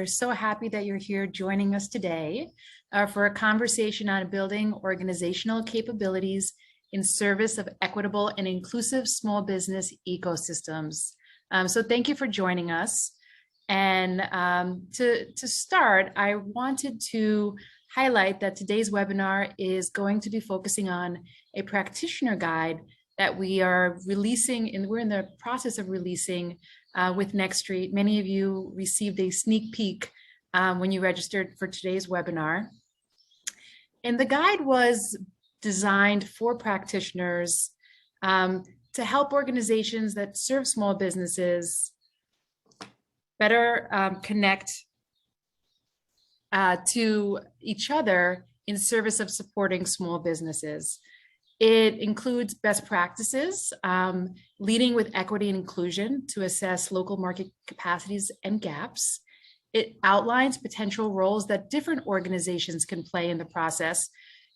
We're so happy that you're here joining us today for a conversation on building organizational capabilities in service of equitable and inclusive small business ecosystems. So thank you for joining us. And to start, I wanted to highlight that today's webinar is going to be focusing on a practitioner guide that we are releasing, and we're in the process of releasing with NextStreet. Many of you received a sneak peek when you registered for today's webinar. And the guide was designed for practitioners to help organizations that serve small businesses better connect to each other in service of supporting small businesses. It includes best practices, leading with equity and inclusion to assess local market capacities and gaps. It outlines potential roles that different organizations can play in the process,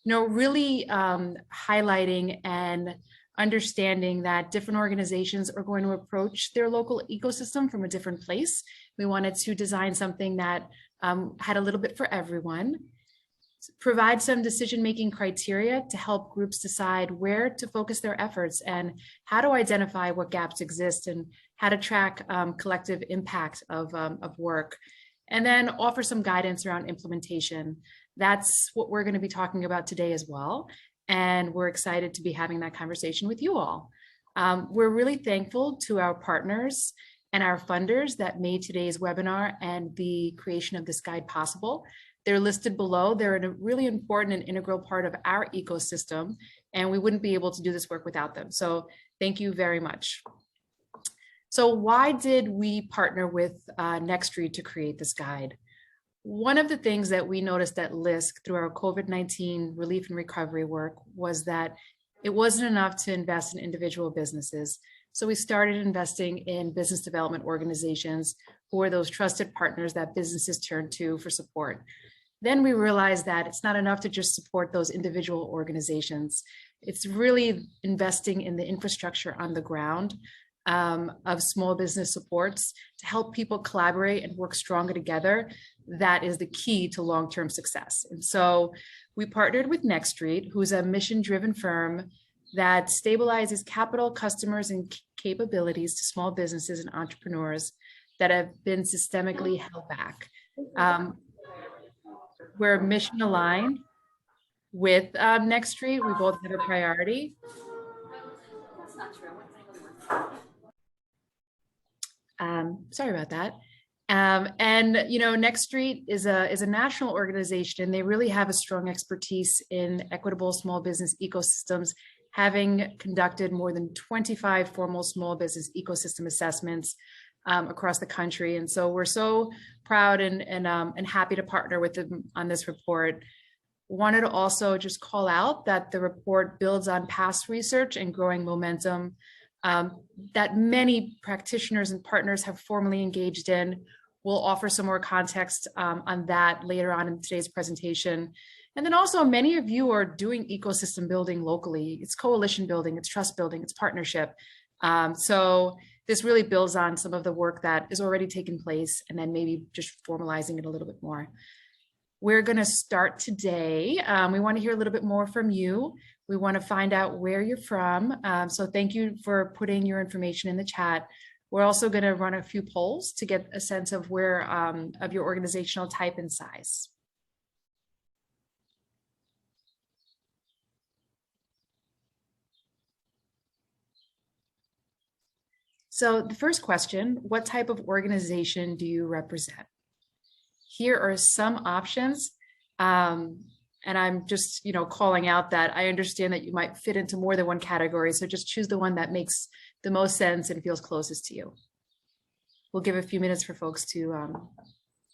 really highlighting and understanding that different organizations are going to approach their local ecosystem from a different place. We wanted to design something that had a little bit for everyone. Provide some decision-making criteria to help groups decide where to focus their efforts and how to identify what gaps exist and how to track collective impact of work. And then offer some guidance around implementation. That's what we're going to be talking about today as well. And we're excited to be having that conversation with you all. We're really thankful to our partners and our funders that made today's webinar and the creation of this guide possible. They're listed below. They're a really important and integral part of our ecosystem, and we wouldn't be able to do this work without them. So thank you very much. So why did we partner with NextStreet to create this guide? One of the things that we noticed at BYLISC through our COVID-19 relief and recovery work was that it wasn't enough to invest in individual businesses. So we started investing in business development organizations who are those trusted partners that businesses turn to for support. Then we realized that it's not enough to just support those individual organizations. It's really investing in the infrastructure on the ground of small business supports to help people collaborate and work stronger together. That is the key to long-term success. And so we partnered with NextStreet, who's a mission-driven firm that stabilizes capital, customers, and capabilities to small businesses and entrepreneurs that have been systemically held back. We're mission aligned with NextStreet. We both have a priority. That's not true. Sorry about that. And NextStreet is a national organization, and they really have a strong expertise in equitable small business ecosystems, having conducted more than 25 formal small business ecosystem assessments across the country. And so we're so proud and happy to partner with them on this report. Wanted to also just call out that the report builds on past research and growing momentum that many practitioners and partners have formally engaged in. We'll offer some more context on that later on in today's presentation. And then also many of you are doing ecosystem building locally. It's coalition building, it's trust building, it's partnership. So this really builds on some of the work that is already taking place and then maybe just formalizing it a little bit more. We're going to start today. We want to hear a little bit more from you. We want to find out where you're from. So thank you for putting your information in the chat. We're also going to run a few polls to get a sense of where of your organizational type and size. So the first question, what type of organization do you represent? Here are some options. And I'm just, calling out that I understand that you might fit into more than one category. So just choose the one that makes the most sense and feels closest to you. We'll give a few minutes for folks to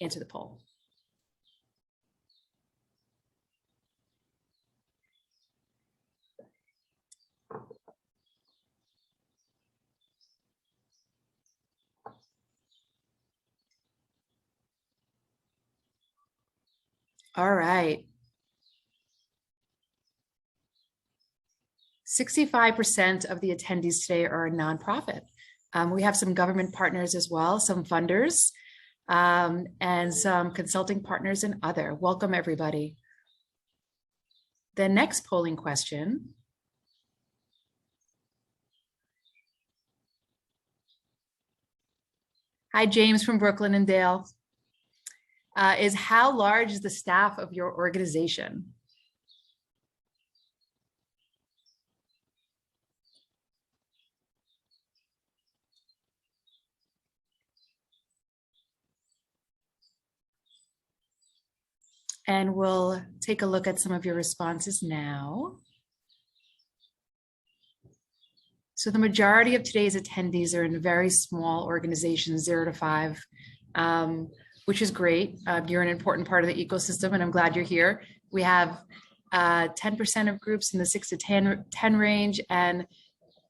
answer the poll. All right. 65% of the attendees today are a nonprofit. We have some government partners as well, some funders. and some consulting partners and other. Welcome, everybody. The next polling question hi, James from Brooklyn and Dale, is how large is the staff of your organization? And we'll take a look at some of your responses now. So the majority of today's attendees are in very small organizations, 0 to 5, which is great. You're an important part of the ecosystem, and I'm glad you're here. We have 10% of groups in the 6 to 10 range, and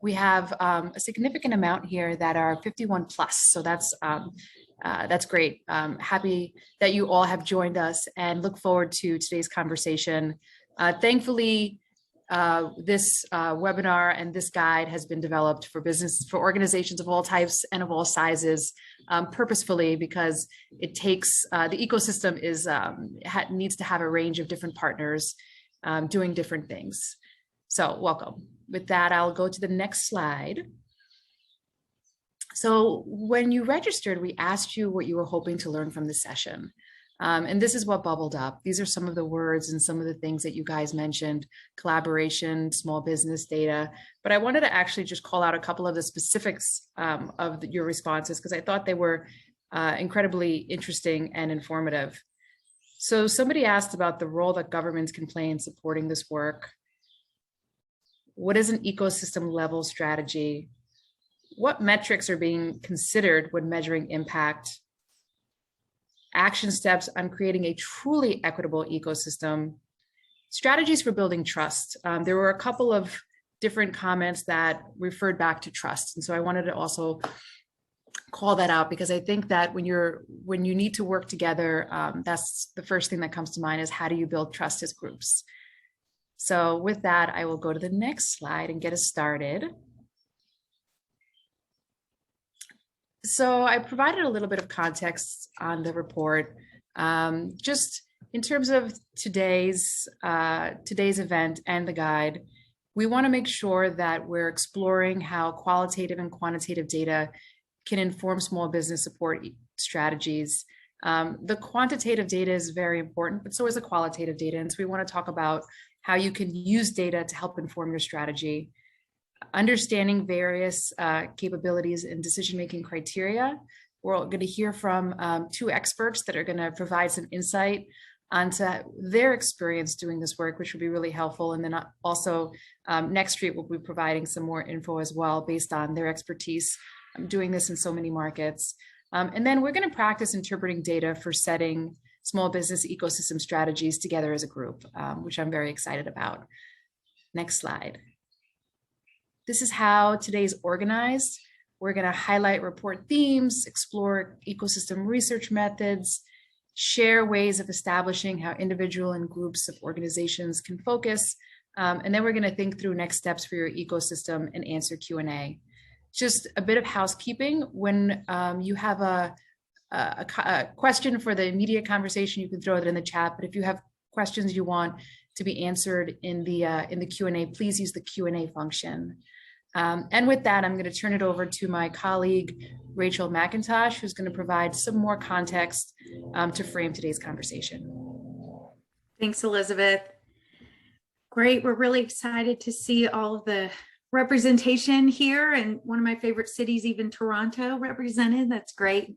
we have a significant amount here that are 51 plus. So that's great. Happy that you all have joined us and look forward to today's conversation. Thankfully, this webinar and this guide has been developed for organizations of all types and of all sizes, purposefully, because it takes the ecosystem needs to have a range of different partners doing different things. So welcome. With that, I'll go to the next slide. So when you registered, we asked you what you were hoping to learn from this session. And this is what bubbled up. These are some of the words and some of the things that you guys mentioned: collaboration, small business data. But I wanted to actually just call out a couple of the specifics of your responses, because I thought they were incredibly interesting and informative. So somebody asked about the role that governments can play in supporting this work. What is an ecosystem level strategy? What metrics are being considered when measuring impact? Action steps on creating a truly equitable ecosystem, strategies for building trust. There were a couple of different comments that referred back to trust. And so I wanted to also call that out, because I think that when you need to work together, that's the first thing that comes to mind, is how do you build trust as groups? So with that, I will go to the next slide and get us started. So I provided a little bit of context on the report, just in terms of today's event and the guide. We want to make sure that we're exploring how qualitative and quantitative data can inform small business support strategies. The quantitative data is very important, but so is the qualitative data. And so we want to talk about how you can use data to help inform your strategy. Understanding various capabilities and decision-making criteria. We're going to hear from 2 experts that are going to provide some insight onto their experience doing this work, which would be really helpful. And then also Next Street will be providing some more info as well based on their expertise doing this in so many markets. And then we're going to practice interpreting data for setting small business ecosystem strategies together as a group, which I'm very excited about. Next slide. This is how today's organized. We're going to highlight report themes, explore ecosystem research methods, share ways of establishing how individual and groups of organizations can focus, and then we're going to think through next steps for your ecosystem and answer Q&A. Just a bit of housekeeping. When you have a question for the immediate conversation, you can throw it in the chat. But if you have questions you want to be answered in the Q&A, please use the Q&A function. And with that, I'm going to turn it over to my colleague, Rachel McIntosh, who's going to provide some more context to frame today's conversation. Thanks, Elizabeth. Great. We're really excited to see all of the representation here, and one of my favorite cities, even Toronto, represented. That's great.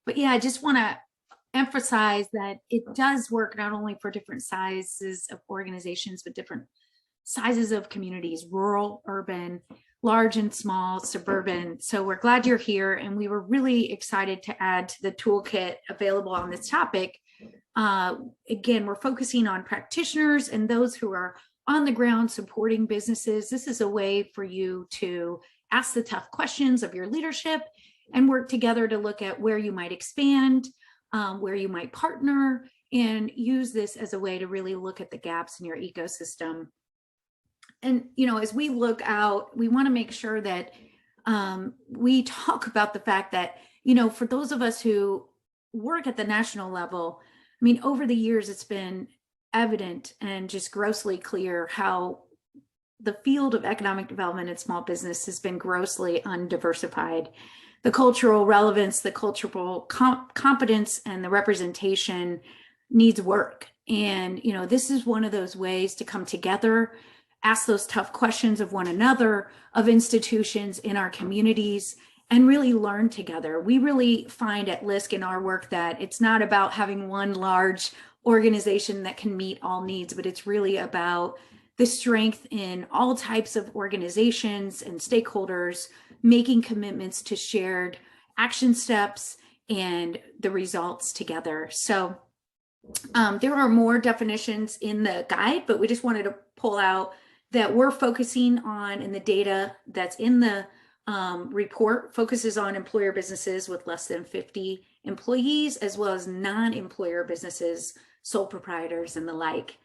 But yeah, I just want to emphasize that it does work not only for different sizes of organizations, but different sizes of communities: rural, urban, large and small, suburban. So we're glad you're here, and we were really excited to add to the toolkit available on this topic. Again, we're focusing on practitioners and those who are on the ground supporting businesses. This is a way for you to ask the tough questions of your leadership and work together to look at where you might expand, where you might partner, and use this as a way to really look at the gaps in your ecosystem. And, you know, as we look out, we want to make sure that we talk about the fact that, you know, for those of us who work at the national level, I mean, over the years, it's been evident and just grossly clear how the field of economic development and small business has been grossly undiversified. The cultural relevance, the cultural competence, and the representation needs work. And, you know, this is one of those ways to come together, ask those tough questions of one another, of institutions in our communities, and really learn together. We really find at LISC in our work that it's not about having one large organization that can meet all needs, but it's really about the strength in all types of organizations and stakeholders making commitments to shared action steps and the results together. So there are more definitions in the guide, but we just wanted to pull out that we're focusing on, and the data that's in the report focuses on employer businesses with less than 50 employees, as well as non-employer businesses, sole proprietors, and the like.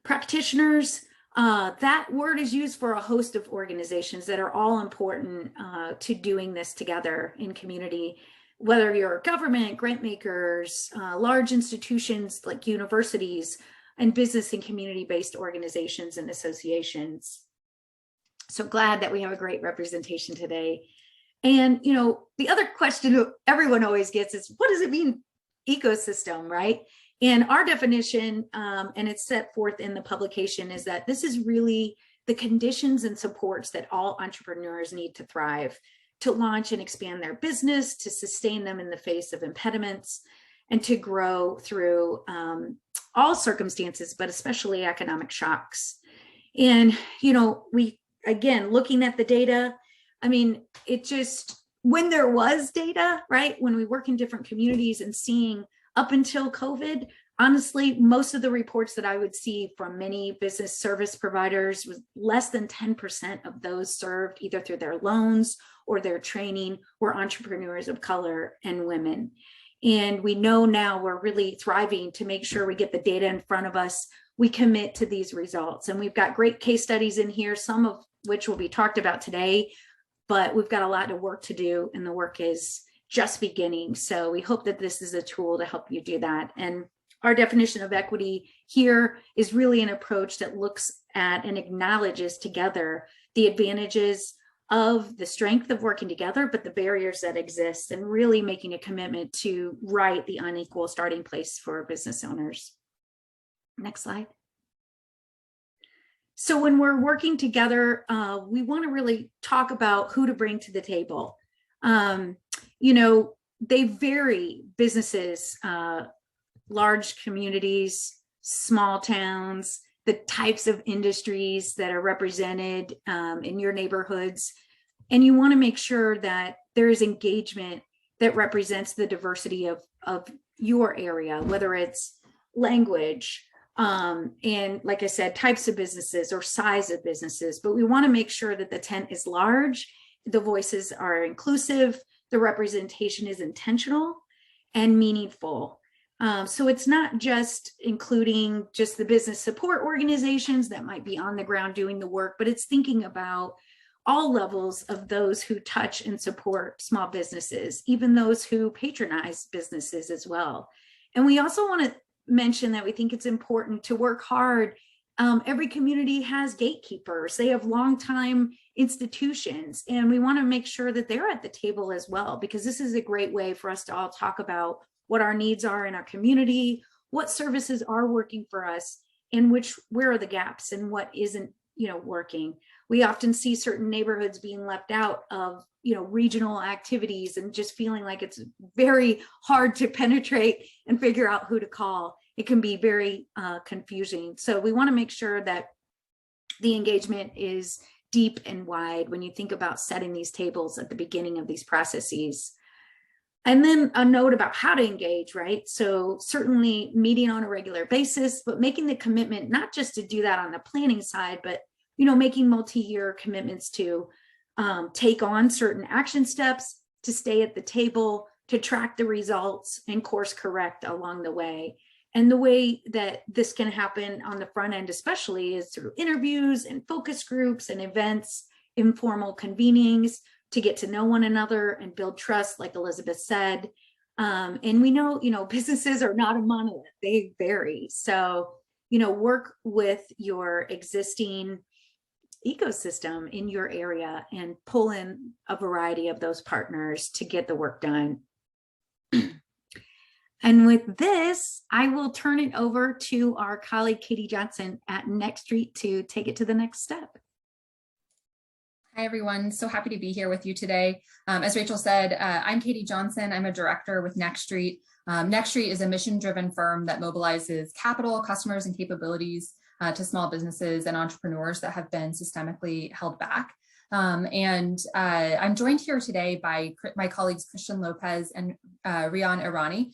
Practitioners, that word is used for a host of organizations that are all important to doing this together in community, whether you're government, grant makers, large institutions like universities, and business and community-based organizations and associations. So glad that we have a great representation today. And, you know, the other question everyone always gets is, what does it mean, ecosystem, right? And our definition, and it's set forth in the publication, is that this is really the conditions and supports that all entrepreneurs need to thrive, to launch and expand their business, to sustain them in the face of impediments, and to grow through all circumstances, but especially economic shocks. And, you know, again, looking at the data, I mean, it just, when there was data, right, when we work in different communities and seeing up until COVID, honestly, most of the reports that I would see from many business service providers was less than 10% of those served either through their loans or their training were entrepreneurs of color and women. And we know now we're really thriving to make sure we get the data in front of us. We commit to these results. And we've got great case studies in here, some of which will be talked about today, but we've got a lot of work to do, and the work is just beginning. So we hope that this is a tool to help you do that. And our definition of equity here is really an approach that looks at and acknowledges together the advantages of the strength of working together, but the barriers that exist, and really making a commitment to right the unequal starting place for business owners. Next slide. So when we're working together, we want to really talk about who to bring to the table. You know, they vary, businesses, large communities, small towns, the types of industries that are represented in your neighborhoods. And you want to make sure that there is engagement that represents the diversity of your area, whether it's language, and like I said, types of businesses or size of businesses. But we want to make sure that the tent is large, the voices are inclusive, the representation is intentional and meaningful. So it's not just including just the business support organizations that might be on the ground doing the work, but it's thinking about all levels of those who touch and support small businesses, even those who patronize businesses as well. And we also want to mention that we think it's important to work hard. Every community has gatekeepers. They have longtime institutions, and we want to make sure that they're at the table as well, because this is a great way for us to all talk about what our needs are in our community, what services are working for us, and where are the gaps and what isn't, working. We often see certain neighborhoods being left out of, regional activities, and just feeling like it's very hard to penetrate and figure out who to call. It can be very confusing. So we want to make sure that the engagement is deep and wide when you think about setting these tables at the beginning of these processes. And then a note about how to engage, right? So certainly meeting on a regular basis, but making the commitment, not just to do that on the planning side, but, making multi-year commitments to take on certain action steps, to stay at the table, to track the results and course correct along the way. And the way that this can happen on the front end, especially, is through interviews and focus groups and events, informal convenings, to get to know one another and build trust, like Elizabeth said. And we know, businesses are not a monolith, they vary. So, work with your existing ecosystem in your area and pull in a variety of those partners to get the work done. And with this, I will turn it over to our colleague, Katie Johnson at Next Street to take it to the next step. Hi, everyone. So happy to be here with you today. As Rachel said, I'm Katie Johnson. I'm a director with Next Street. Next Street is a mission-driven firm that mobilizes capital, customers, and capabilities to small businesses and entrepreneurs that have been systemically held back. I'm joined here today by my colleagues, Christian Lopez and Rian Irani,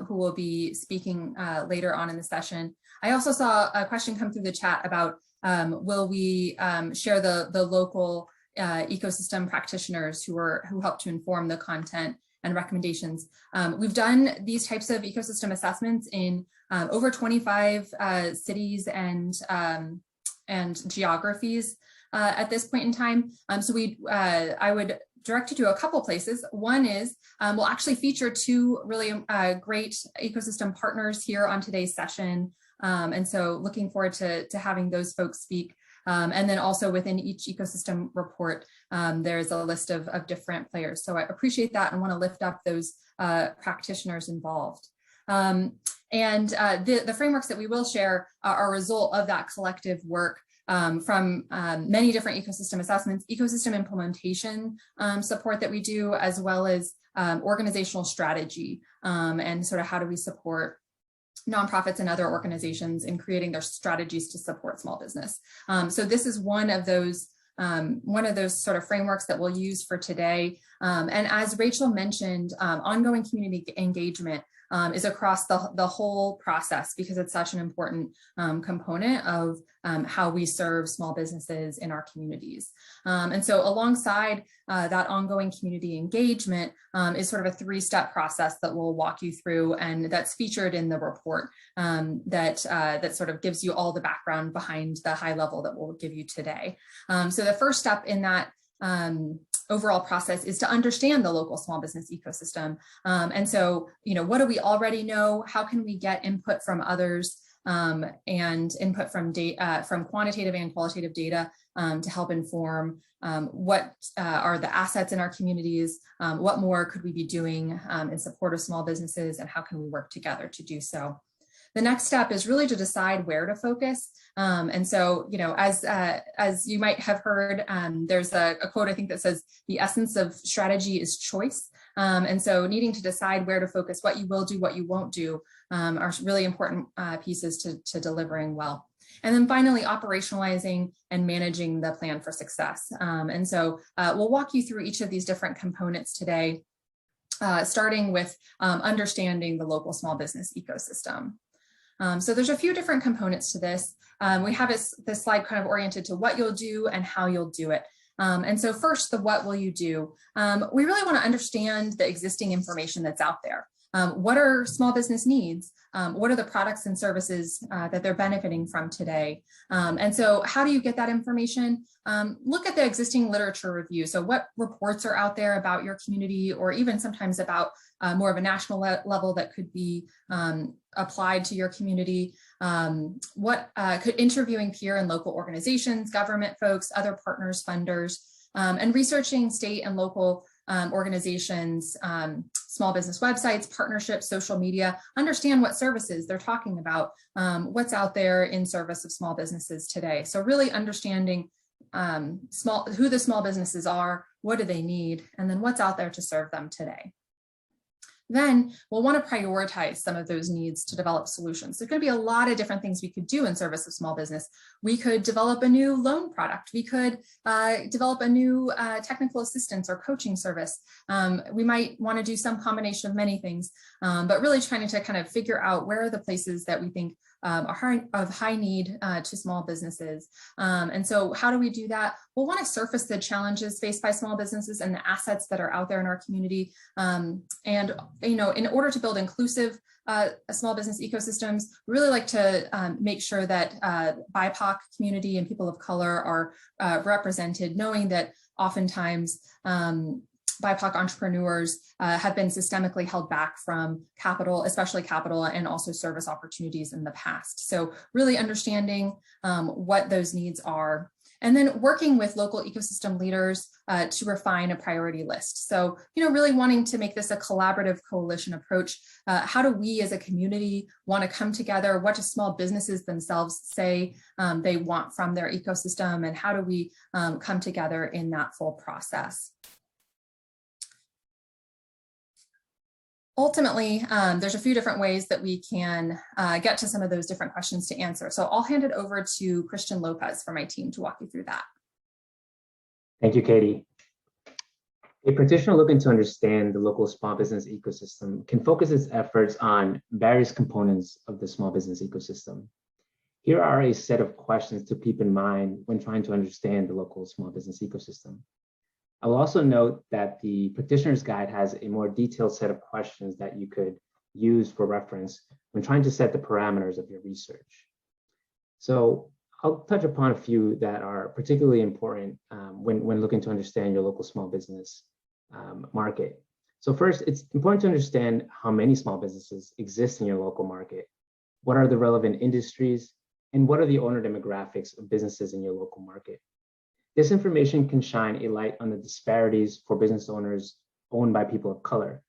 who will be speaking later on in the session. I also saw a question come through the chat about will we share the local ecosystem practitioners who help to inform the content and recommendations. We've done these types of ecosystem assessments in over 25 cities and geographies at this point in time. I would direct you to a couple places. One is we'll actually feature two really great ecosystem partners here on today's session. And so looking forward to having those folks speak. And then also within each ecosystem report, there's a list of different players. So I appreciate that and want to lift up those practitioners involved. The frameworks that we will share are a result of that collective work from many different ecosystem assessments, ecosystem implementation support that we do, as well as organizational strategy and sort of how do we support nonprofits and other organizations in creating their strategies to support small business. So this is one of those sort of frameworks that we'll use for today. And as Rachel mentioned, ongoing community engagement is across the whole process because it's such an important component of how we serve small businesses in our communities. And so alongside that ongoing community engagement is sort of a three-step process that we'll walk you through, and that's featured in the report that sort of gives you all the background behind the high level that we'll give you today. So the first step in that overall process is to understand the local small business ecosystem. And so, what do we already know? How can we get input from others and input from data, from quantitative and qualitative data to help inform what are the assets in our communities? What more could we be doing in support of small businesses, and how can we work together to do so? The next step is really to decide where to focus. And so, as you might have heard, there's a quote, I think, that says, the essence of strategy is choice. And so needing to decide where to focus, what you will do, what you won't do, are really important pieces to delivering well. And then finally, operationalizing and managing the plan for success. And so we'll walk you through each of these different components today, starting with understanding the local small business ecosystem. So there's a few different components to this. We have this slide kind of oriented to what you'll do and how you'll do it. And so first, the what will you do? We really want to understand the existing information that's out there. What are small business needs? What are the products and services that they're benefiting from today? And so how do you get that information? Look at the existing literature review. So what reports are out there about your community, or even sometimes about more of a national level that could be applied to your community? Could interviewing peer and local organizations, government folks, other partners, funders, and researching state and local organizations, small business websites, partnerships, social media, understand what services they're talking about, what's out there in service of small businesses today. So really understanding who the small businesses are, what do they need, and then what's out there to serve them today. Then we'll want to prioritize some of those needs to develop solutions. There's going to be a lot of different things we could do in service of small business. We could develop a new loan product. We could develop a new technical assistance or coaching service. We might want to do some combination of many things, but really trying to kind of figure out where are the places that we think are of high need to small businesses. And so how do we do that? We'll want to surface the challenges faced by small businesses and the assets that are out there in our community. And, in order to build inclusive small business ecosystems, we really like to make sure that BIPOC community and people of color are represented, knowing that oftentimes BIPOC entrepreneurs have been systemically held back from capital, especially capital, and also service opportunities in the past. So really understanding what those needs are, and then working with local ecosystem leaders to refine a priority list. So, really wanting to make this a collaborative coalition approach. How do we as a community want to come together? What do small businesses themselves say they want from their ecosystem? And how do we come together in that full process? Ultimately, there's a few different ways that we can get to some of those different questions to answer. So I'll hand it over to Christian Lopez from my team to walk you through that. Thank you, Katie. A practitioner looking to understand the local small business ecosystem can focus its efforts on various components of the small business ecosystem. Here are a set of questions to keep in mind when trying to understand the local small business ecosystem. I will also note that the practitioner's guide has a more detailed set of questions that you could use for reference when trying to set the parameters of your research. So I'll touch upon a few that are particularly important when looking to understand your local small business market. So first, it's important to understand how many small businesses exist in your local market, what are the relevant industries, and what are the owner demographics of businesses in your local market. This information can shine a light on the disparities for business owners owned by people of color.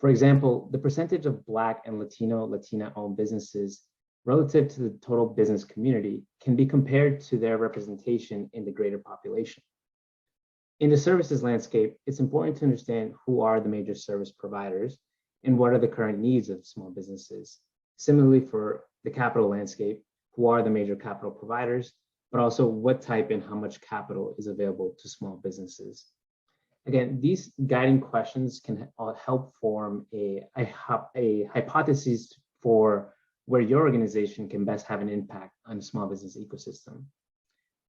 For example, the percentage of Black and Latina-owned businesses relative to the total business community can be compared to their representation in the greater population. In the services landscape, it's important to understand who are the major service providers and what are the current needs of small businesses. Similarly, for the capital landscape, who are the major capital providers, but also what type and how much capital is available to small businesses. Again, these guiding questions can help form a hypothesis for where your organization can best have an impact on the small business ecosystem.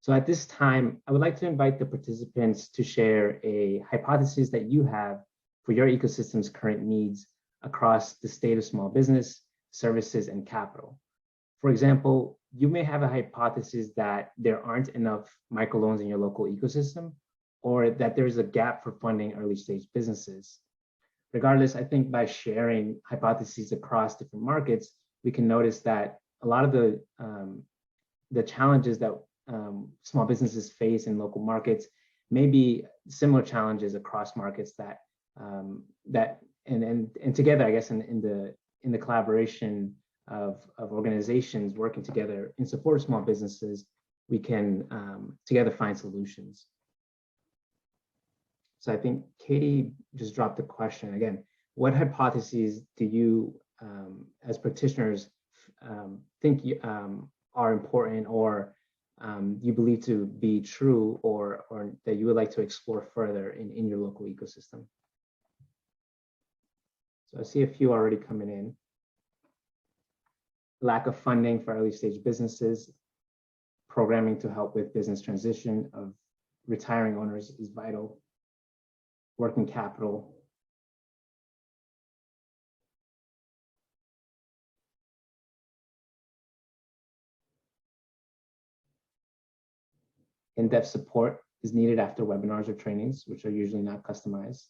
So at this time, I would like to invite the participants to share a hypothesis that you have for your ecosystem's current needs across the state of small business, services, and capital. For example, you may have a hypothesis that there aren't enough microloans in your local ecosystem, or that there's a gap for funding early stage businesses. Regardless, I think by sharing hypotheses across different markets, we can notice that a lot of the challenges that small businesses face in local markets may be similar challenges across markets and together, I guess, in the collaboration of organizations working together in support of small businesses, we can together find solutions. So I think Katie just dropped the question again. What hypotheses do you, as practitioners, think are important, or you believe to be true, or that you would like to explore further in your local ecosystem? So I see a few already coming in. Lack of funding for early stage businesses, programming to help with business transition of retiring owners is vital, working capital, in-depth support is needed after webinars or trainings, which are usually not customized.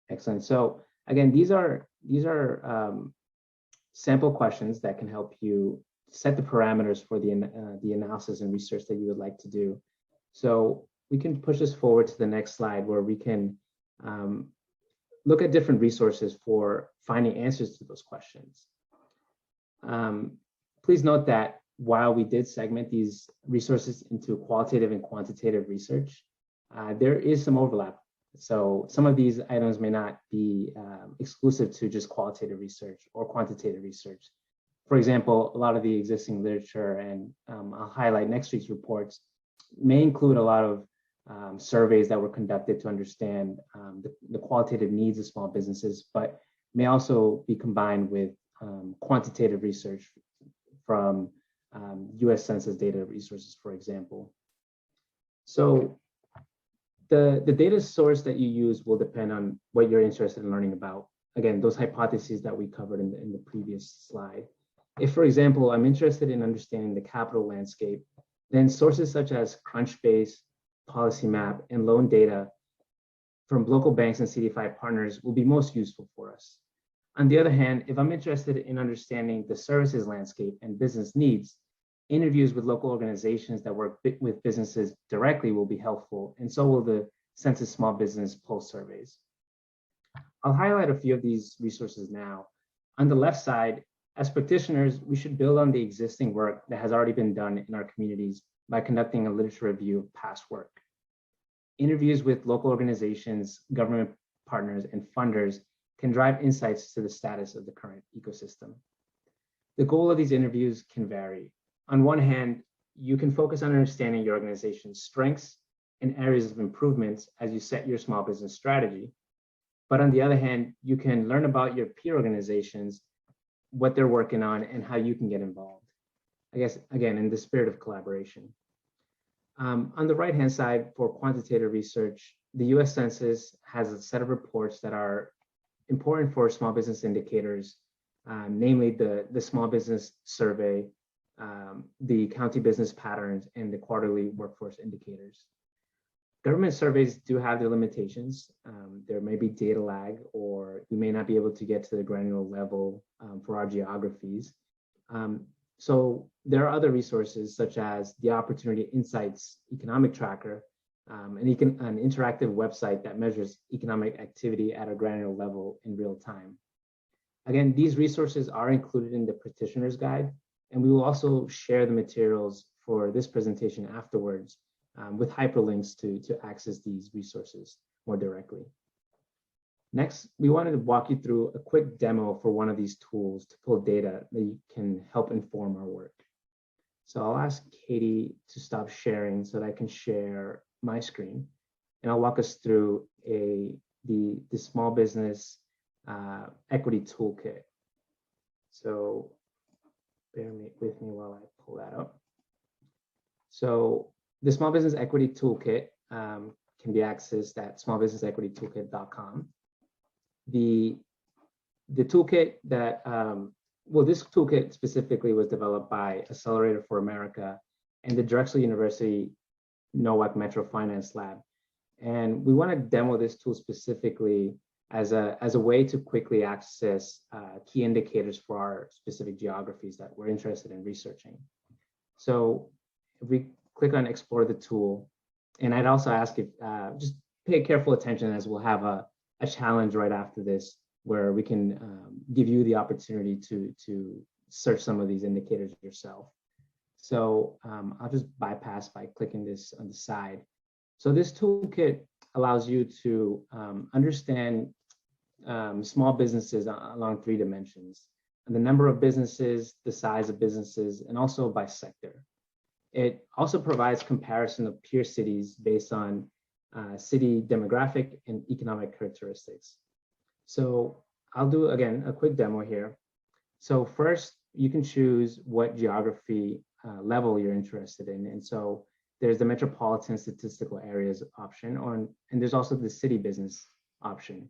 Excellent. So again, these are sample questions that can help you set the parameters for the analysis and research that you would like to do. So we can push this forward to the next slide, where we can look at different resources for finding answers to those questions. Please note that while we did segment these resources into qualitative and quantitative research, there is some overlap. So some of these items may not be exclusive to just qualitative research or quantitative research. For example, a lot of the existing literature, and I'll highlight next week's reports, may include a lot of surveys that were conducted to understand the qualitative needs of small businesses, but may also be combined with quantitative research from US Census data resources, for example. So the data source that you use will depend on what you're interested in learning about. Again, those hypotheses that we covered in the previous slide. If, for example, I'm interested in understanding the capital landscape, then sources such as Crunchbase, PolicyMap, and loan data from local banks and CD5 partners will be most useful for us. On the other hand, if I'm interested in understanding the services landscape and business needs, interviews with local organizations that work with businesses directly will be helpful, and so will the Census Small Business Pulse surveys. I'll highlight a few of these resources now. On the left side, as practitioners, we should build on the existing work that has already been done in our communities by conducting a literature review of past work. Interviews with local organizations, government partners, and funders can drive insights to the status of the current ecosystem. The goal of these interviews can vary. On one hand, you can focus on understanding your organization's strengths and areas of improvements as you set your small business strategy. But on the other hand, you can learn about your peer organizations, what they're working on, and how you can get involved. I guess, again, in the spirit of collaboration. On the right-hand side, for quantitative research, the US Census has a set of reports that are important for small business indicators, namely the Small Business Survey, the County Business Patterns, and the Quarterly Workforce Indicators. Government surveys do have their limitations. There may be data lag, or we may not be able to get to the granular level for our geographies. So there are other resources such as the Opportunity Insights Economic Tracker, an interactive website that measures economic activity at a granular level in real time. Again, these resources are included in the practitioner's guide, and we will also share the materials for this presentation afterwards with hyperlinks to access these resources more directly. Next, we wanted to walk you through a quick demo for one of these tools to pull data that can help inform our work. So I'll ask Katie to stop sharing so that I can share my screen, and I'll walk us through the Small Business Equity Toolkit. So bear with me while I pull that up. So the Small Business Equity Toolkit can be accessed at smallbusinessequitytoolkit.com. The toolkit that, this toolkit specifically was developed by Accelerator for America and the Drexel University NOAC Metro Finance Lab. And we want to demo this tool specifically as a way to quickly access key indicators for our specific geographies that we're interested in researching. So if we click on Explore the tool, and I'd also ask if just pay careful attention, as we'll have a challenge right after this where we can give you the opportunity to search some of these indicators yourself. So I'll just bypass by clicking this on the side. So this toolkit allows you to understand small businesses along 3 dimensions: the number of businesses, the size of businesses, and also by sector. It also provides comparison of peer cities based on city demographic and economic characteristics. So I'll do, again, a quick demo here. So first, you can choose what geography level you're interested in. And so there's the metropolitan statistical areas option, and there's also the city business option.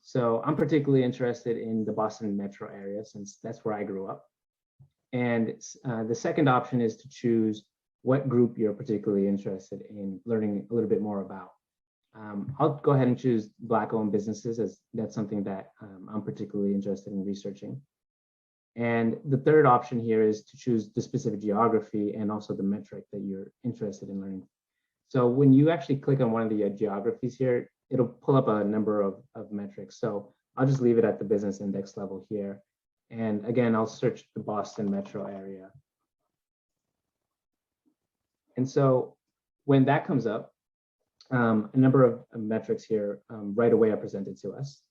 So I'm particularly interested in the Boston metro area, since that's where I grew up. And the second option is to choose what group you're particularly interested in learning a little bit more about. I'll go ahead and choose Black-owned businesses, as that's something that I'm particularly interested in researching. And the third option here is to choose the specific geography and also the metric that you're interested in learning. So when you actually click on one of the geographies here, it'll pull up a number of metrics. So I'll just leave it at the business index level here. And again, I'll search the Boston metro area. And so when that comes up, a number of metrics here right away are presented to us.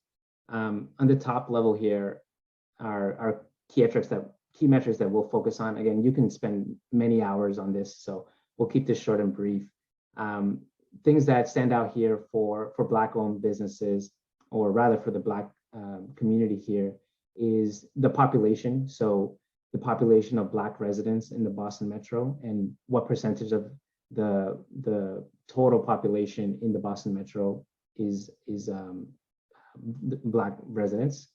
On the top level here are key metrics that we'll focus on. Again, you can spend many hours on this, so we'll keep this short and brief. Things that stand out here for Black-owned businesses, or rather for the Black community here, is the population. So the population of Black residents in the Boston metro, and what percentage of the total population in the Boston metro is Black residents.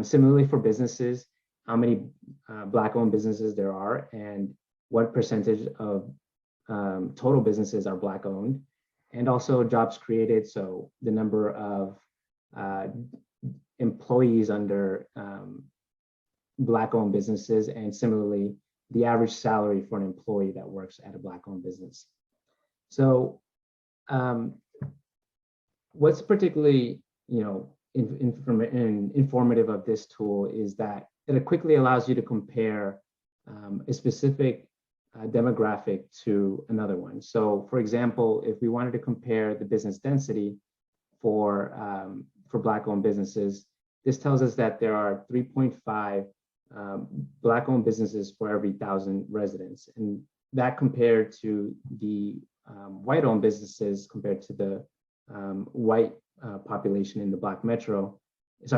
Similarly for businesses, how many Black-owned businesses there are and what percentage of total businesses are Black-owned, and also jobs created, so the number of employees under Black-owned businesses, and similarly, the average salary for an employee that works at a Black-owned business. So what's particularly, informative of this tool is that it quickly allows you to compare a specific demographic to another one. So for example, if we wanted to compare the business density for Black-owned businesses, this tells us that there are 3.5 Black-owned businesses for every 1,000 residents. And that compared to the white-owned businesses compared to the white population in the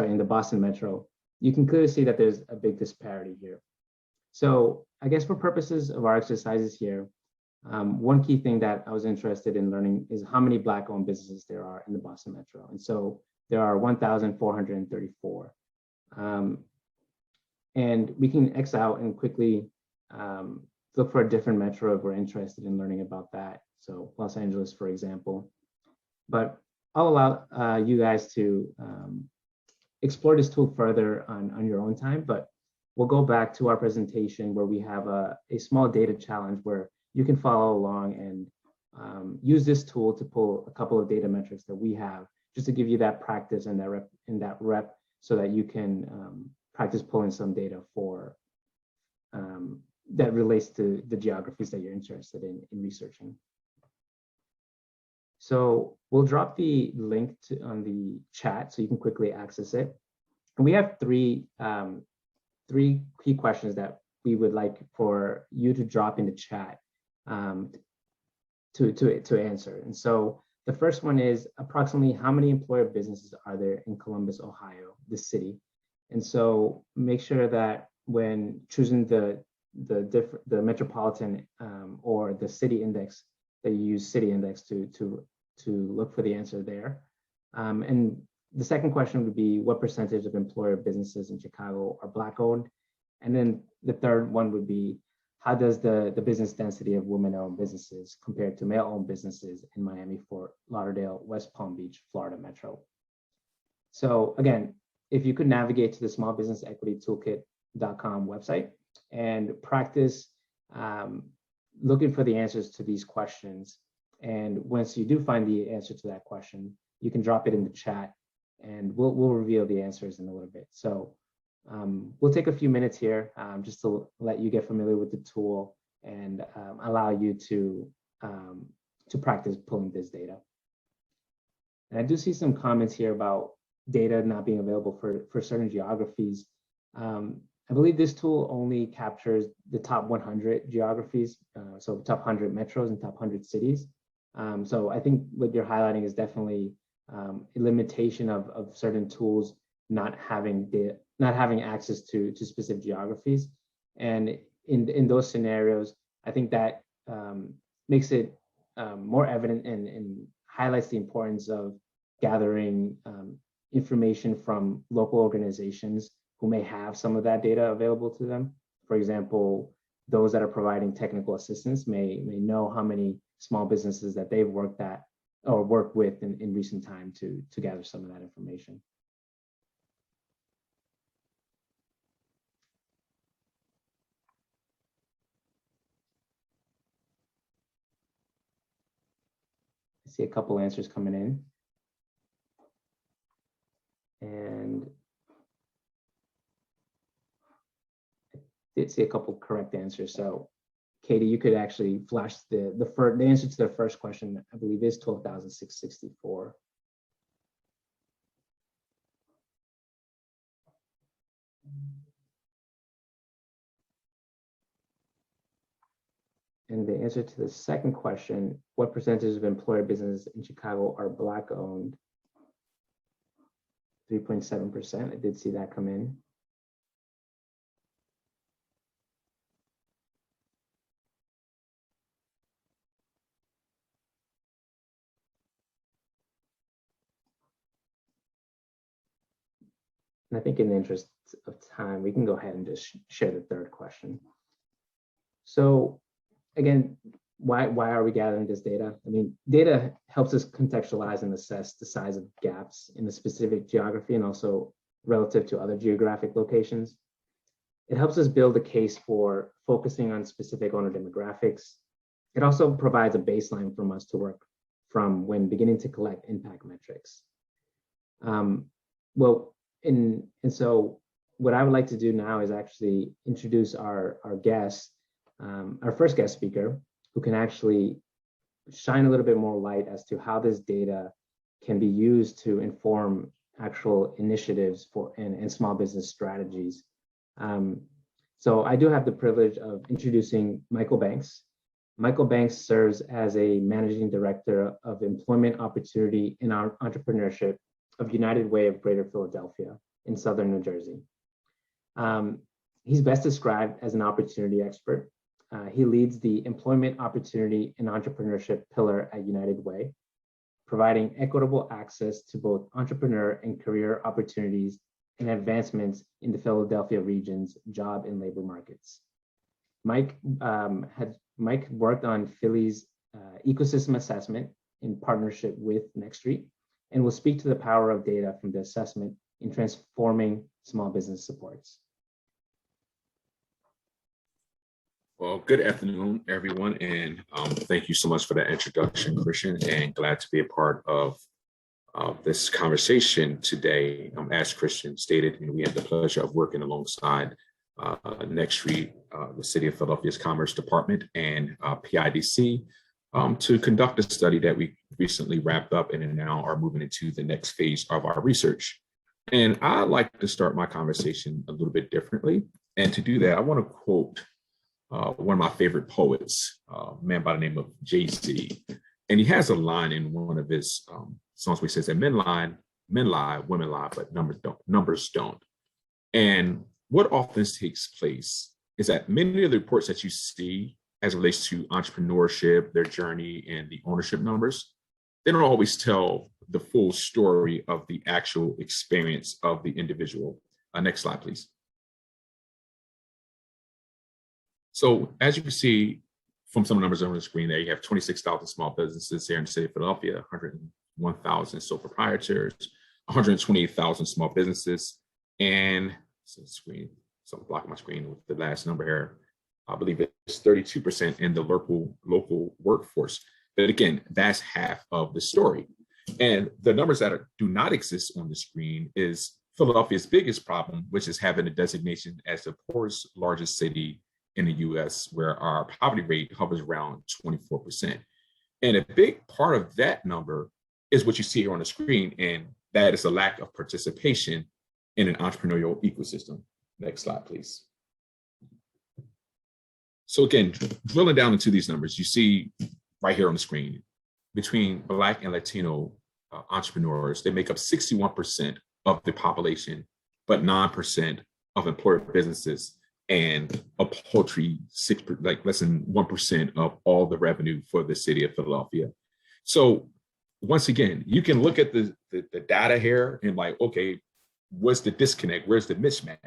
in the Boston Metro, you can clearly see that there's a big disparity here. So I guess for purposes of our exercises here, one key thing that I was interested in learning is how many Black-owned businesses there are in the Boston Metro. And so there are 1,434. And we can X out and quickly look for a different metro if we're interested in learning about that. So Los Angeles, for example. But I'll allow you guys to explore this tool further on your own time, but we'll go back to our presentation where we have a small data challenge where you can follow along and use this tool to pull a couple of data metrics that we have, just to give you that practice and that rep so that you can practice pulling some data for that relates to the geographies that you're interested in researching. So we'll drop the link on the chat so you can quickly access it. And we have three key questions that we would like for you to drop in the chat to answer. And so the first one is approximately how many employer businesses are there in Columbus, Ohio, the city? And so make sure that when choosing the metropolitan or the city index, that you use city index to look for the answer there. And the second question would be what percentage of employer businesses in Chicago are Black-owned? And then the third one would be how does the business density of women-owned businesses compared to male-owned businesses in Miami, Fort Lauderdale, West Palm Beach, Florida Metro? So again, if you could navigate to the smallbusinessequitytoolkit.com website and practice looking for the answers to these questions. And once you do find the answer to that question, you can drop it in the chat and we'll reveal the answers in a little bit. So we'll take a few minutes here just to let you get familiar with the tool and allow you to practice pulling this data. And I do see some comments here about data not being available for certain geographies. I believe this tool only captures the top 100 geographies, so top 100 metros and top 100 cities. So I think what you're highlighting is definitely a limitation of certain tools not having access to specific geographies. And in those scenarios, I think that makes it more evident and highlights the importance of gathering information from local organizations who may have some of that data available to them. For example, those that are providing technical assistance may know how many small businesses that they've worked at or worked with in recent time to gather some of that information. I see a couple answers coming in. And I did see a couple correct answers. So Katie, you could actually flash the answer to the first question, I believe is 12,664. And the answer to the second question, what percentage of employer businesses in Chicago are Black-owned? 3.7%. I did see that come in. And I think in the interest of time, we can go ahead and just share the third question. So again, why are we gathering this data? I mean, data helps us contextualize and assess the size of gaps in a specific geography and also relative to other geographic locations. It helps us build a case for focusing on specific owner demographics. It also provides a baseline from us to work from when beginning to collect impact metrics. So what I would like to do now is actually introduce our guest, our first guest speaker, who can actually shine a little bit more light as to how this data can be used to inform actual initiatives for and small business strategies. So I do have the privilege of introducing Michael Banks. Michael Banks serves as a managing director of employment opportunity and entrepreneurship of United Way of Greater Philadelphia in Southern New Jersey. He's best described as an opportunity expert. He leads the employment opportunity and entrepreneurship pillar at United Way, providing equitable access to both entrepreneur and career opportunities and advancements in the Philadelphia region's job and labor markets. Mike worked on Philly's ecosystem assessment in partnership with NextStreet and will speak to the power of data from the assessment in transforming small business supports. Well, good afternoon, everyone, and thank you so much for that introduction, Christian, and glad to be a part of this conversation today. As Christian stated, we had the pleasure of working alongside NextStreet, the City of Philadelphia's Commerce Department, and PIDC to conduct a study that we recently wrapped up and now are moving into the next phase of our research. And I'd like to start my conversation a little bit differently. And to do that, I want to quote one of my favorite poets, a man by the name of Jay-Z. And he has a line in one of his songs where he says that men lie, women lie, but numbers don't. And what often takes place is that many of the reports that you see as it relates to entrepreneurship, their journey, and the ownership numbers, they don't always tell the full story of the actual experience of the individual. Next slide, please. So as you can see from some numbers on the screen there, you have 26,000 small businesses here in the city of Philadelphia, 101,000 sole proprietors, 128,000 small businesses, and something blocking my screen with the last number here. I believe it's 32% in the local workforce. But again, that's half of the story. And the numbers that do not exist on the screen is Philadelphia's biggest problem, which is having a designation as the poorest, largest city in the US, where our poverty rate hovers around 24%. And a big part of that number is what you see here on the screen, and that is a lack of participation in an entrepreneurial ecosystem. Next slide, please. So again, drilling down into these numbers, you see right here on the screen, between Black and Latino entrepreneurs, they make up 61% of the population, but 9% of employer businesses, and a paltry less than 1% of all the revenue for the city of Philadelphia. So once again, you can look at the data here and like, okay, what's the disconnect? Where's the mismatch?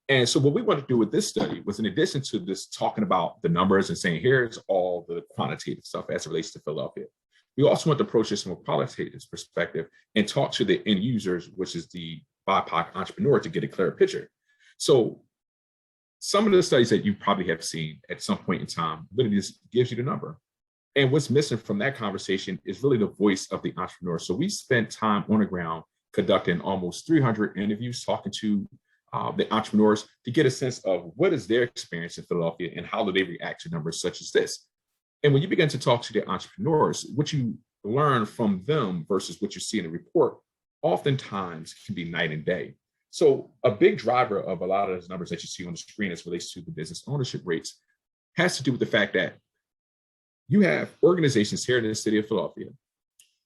And so what we want to do with this study was, in addition to this talking about the numbers and saying, here's all the quantitative stuff as it relates to Philadelphia, we also want to approach this from a qualitative perspective and talk to the end users, which is the BIPOC entrepreneur, to get a clearer picture. So some of the studies that you probably have seen at some point in time really just gives you the number. And what's missing from that conversation is really the voice of the entrepreneur. So we spent time on the ground conducting almost 300 interviews, talking to the entrepreneurs to get a sense of what is their experience in Philadelphia and how do they react to numbers such as this. And when you begin to talk to the entrepreneurs, what you learn from them versus what you see in the report oftentimes can be night and day. So a big driver of a lot of those numbers that you see on the screen as relates to the business ownership rates has to do with the fact that you have organizations here in the city of Philadelphia,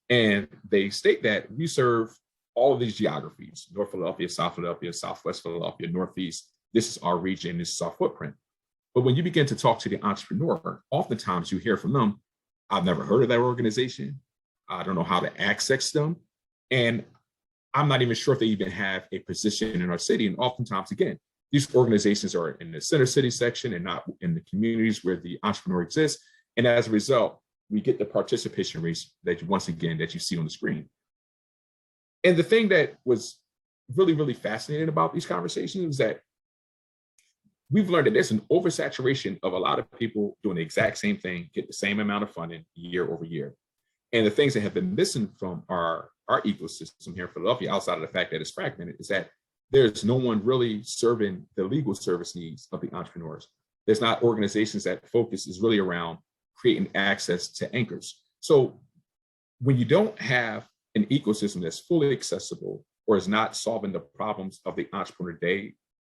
and they state that we serve all of these geographies: North Philadelphia, South Philadelphia, Southwest Philadelphia, Northeast. This is our region, this is our footprint. But when you begin to talk to the entrepreneur, oftentimes you hear from them, I've never heard of that organization. I don't know how to access them. And I'm not even sure if they even have a position in our city. And oftentimes, again, these organizations are in the center city section and not in the communities where the entrepreneur exists. And as a result, we get the participation rates that once again, that you see on the screen. And the thing that was really, really fascinating about these conversations is that we've learned that there's an oversaturation of a lot of people doing the exact same thing, get the same amount of funding year over year. And the things that have been missing from our ecosystem here in Philadelphia, outside of the fact that it's fragmented, is that there's no one really serving the legal service needs of the entrepreneurs. There's not organizations that focus is really around creating access to anchors. So when you don't have an ecosystem that's fully accessible or is not solving the problems of the entrepreneur day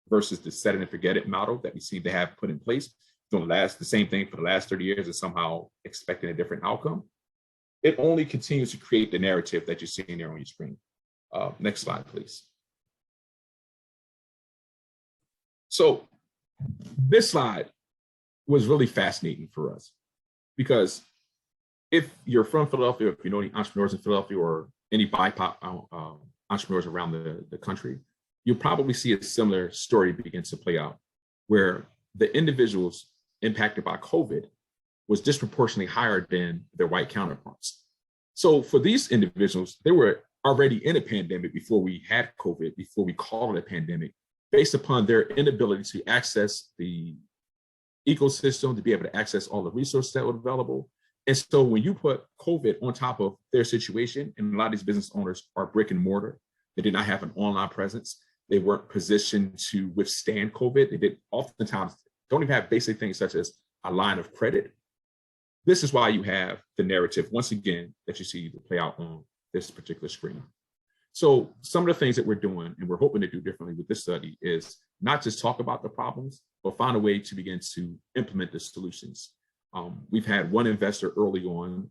versus the set it and forget it model that we seem to have put in place, doing the same thing for the last 30 years and somehow expecting a different outcome, it only continues to create the narrative that you're seeing there on your screen. Next slide, please. So this slide was really fascinating for us because if you're from Philadelphia, if you know any entrepreneurs in Philadelphia or any BIPOC entrepreneurs around the country, you'll probably see a similar story begin to play out where the individuals impacted by COVID was disproportionately higher than their white counterparts. So for these individuals, they were already in a pandemic before we had COVID, before we called it a pandemic, based upon their inability to access the ecosystem, to be able to access all the resources that were available. And so when you put COVID on top of their situation, and a lot of these business owners are brick and mortar, they did not have an online presence, they weren't positioned to withstand COVID, they did oftentimes don't even have basic things such as a line of credit. This is why you have the narrative, once again, that you see play out on this particular screen. So some of the things that we're doing, and we're hoping to do differently with this study, is not just talk about the problems, but find a way to begin to implement the solutions. We've had one investor early on,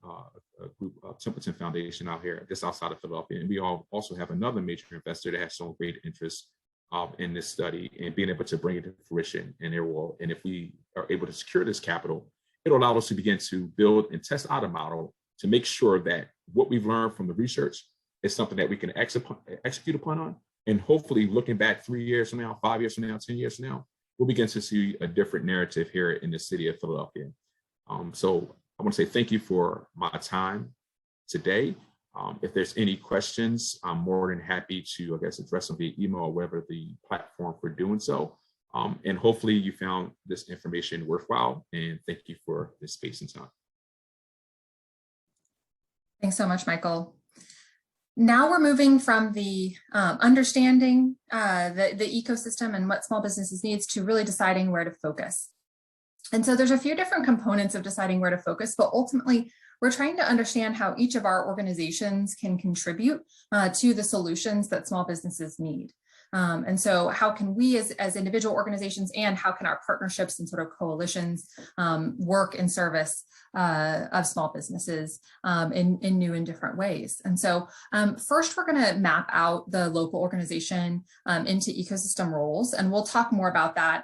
a group, Templeton Foundation out here, just outside of Philadelphia, and we also have another major investor that has shown great interest in this study and being able to bring it to fruition in their world. And if we are able to secure this capital, it'll allow us to begin to build and test out a model to make sure that what we've learned from the research is something that we can execute upon on. And hopefully looking back 3 years from now, 5 years from now, 10 years from now, we'll begin to see a different narrative here in the city of Philadelphia. So I want to say thank you for my time today. If there's any questions, I'm more than happy to, I guess, address them via email or whatever the platform for doing so. And hopefully you found this information worthwhile, and thank you for this space and time. Thanks so much, Michael. Now we're moving from the understanding the ecosystem and what small businesses needs to really deciding where to focus. And so there's a few different components of deciding where to focus, but ultimately we're trying to understand how each of our organizations can contribute to the solutions that small businesses need. And so how can we as individual organizations, and how can our partnerships and sort of coalitions work in service of small businesses in new and different ways. And so first, we're going to map out the local organization into ecosystem roles, and we'll talk more about that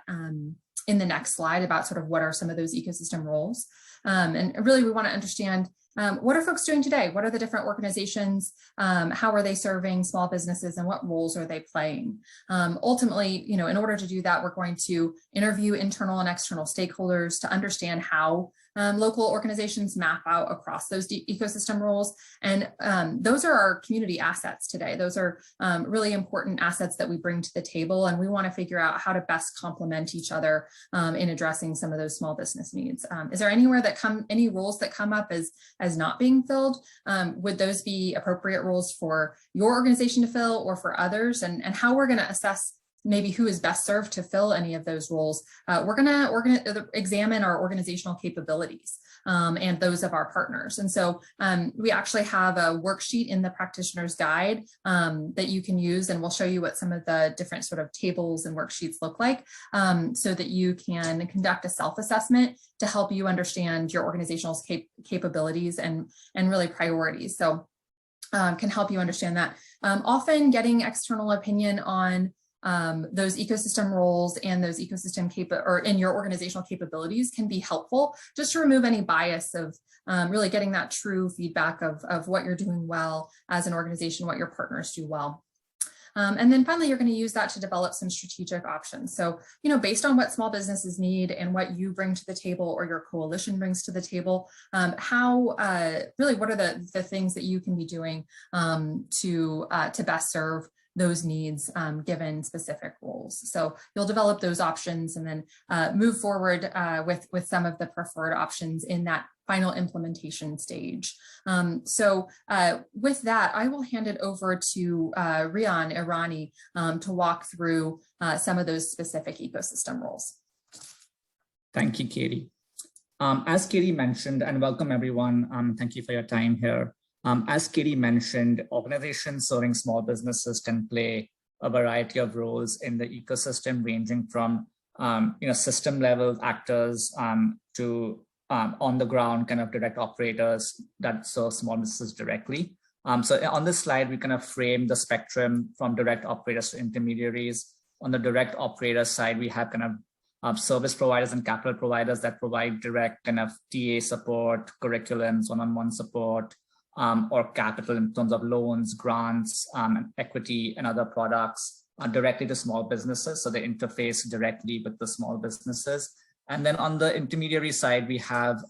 in the next slide about sort of what are some of those ecosystem roles. And really, we want to understand what are folks doing today? What are the different organizations? How are they serving small businesses, and what roles are they playing? Ultimately, in order to do that, we're going to interview internal and external stakeholders to understand how local organizations map out across those ecosystem roles. And those are our community assets today. Those are really important assets that we bring to the table. And we want to figure out how to best complement each other in addressing some of those small business needs. Is there any roles that come up as not being filled? Would those be appropriate roles for your organization to fill or for others? And how we're going to assess maybe who is best served to fill any of those roles. We're gonna examine our organizational capabilities and those of our partners. And so we actually have a worksheet in the practitioner's guide that you can use, and we'll show you what some of the different sort of tables and worksheets look like so that you can conduct a self-assessment to help you understand your organizational capabilities and really priorities. So can help you understand that. Often getting external opinion on those ecosystem roles and those ecosystem or in your organizational capabilities can be helpful, just to remove any bias of really getting that true feedback of what you're doing well as an organization, what your partners do well. And then finally, you're going to use that to develop some strategic options. So, based on what small businesses need and what you bring to the table or your coalition brings to the table, what are the things that you can be doing to best serve those needs given specific roles. So you'll develop those options and then move forward with some of the preferred options in that final implementation stage. With that, I will hand it over to Rian Irani to walk through some of those specific ecosystem roles. Thank you, Katie. As Katie mentioned, and welcome everyone, thank you for your time here. As Katie mentioned, organizations serving small businesses can play a variety of roles in the ecosystem, ranging from system level actors to on the ground kind of direct operators that serve small businesses directly. So on this slide, we kind of frame the spectrum from direct operators to intermediaries. On the direct operator side, we have kind of service providers and capital providers that provide direct kind of TA support, curriculums, one-on-one support, or capital in terms of loans, grants, equity, and other products directly to small businesses. So they interface directly with the small businesses. And then on the intermediary side, we have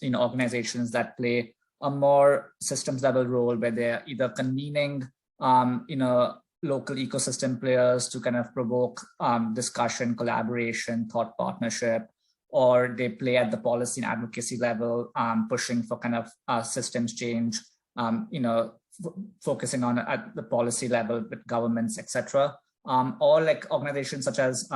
organizations that play a more systems level role where they're either convening local ecosystem players to kind of provoke discussion, collaboration, thought partnership, or they play at the policy and advocacy level, pushing for kind of systems change, focusing on at the policy level with governments, etc. Or like organizations such as,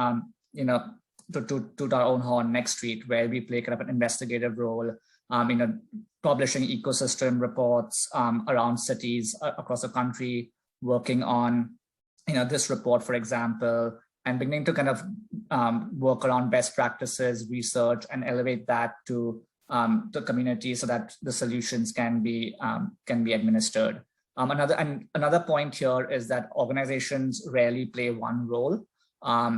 to toot our own horn, Next Street, where we play kind of an investigative role, publishing ecosystem reports around cities across the country, working on, this report, for example, and beginning to kind of work around best practices, research, and elevate that to the community so that the solutions can be administered. Another point here is that organizations rarely play one role.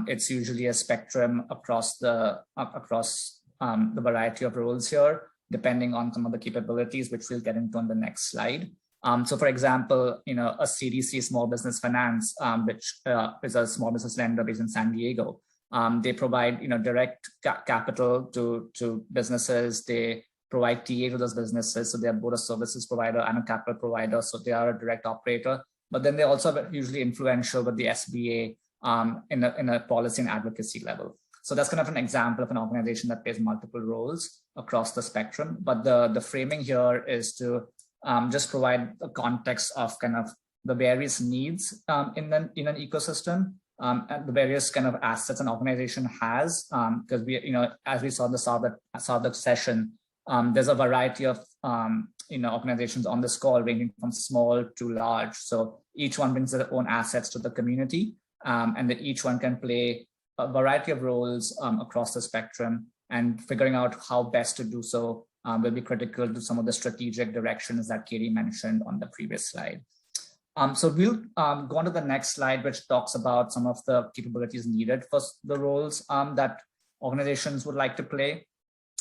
It's usually a spectrum across the variety of roles here, depending on some of the capabilities, which we'll get into on the next slide. So for example, a CDC, Small Business Finance, which is a small business lender based in San Diego. They provide, direct capital to businesses. They provide TA to those businesses. So they're both a services provider and a capital provider. So they are a direct operator, but then they're also usually influential with the SBA in a policy and advocacy level. So that's kind of an example of an organization that plays multiple roles across the spectrum. But the framing here is to just provide a context of kind of the various needs in an ecosystem and the various kind of assets an organization has. Because as we saw in the start of the session, there's a variety of organizations on this call, ranging from small to large. So each one brings their own assets to the community, and that each one can play a variety of roles across the spectrum, and figuring out how best to do so will be critical to some of the strategic directions that Katie mentioned on the previous slide. So we'll go on to the next slide, which talks about some of the capabilities needed for the roles that organizations would like to play.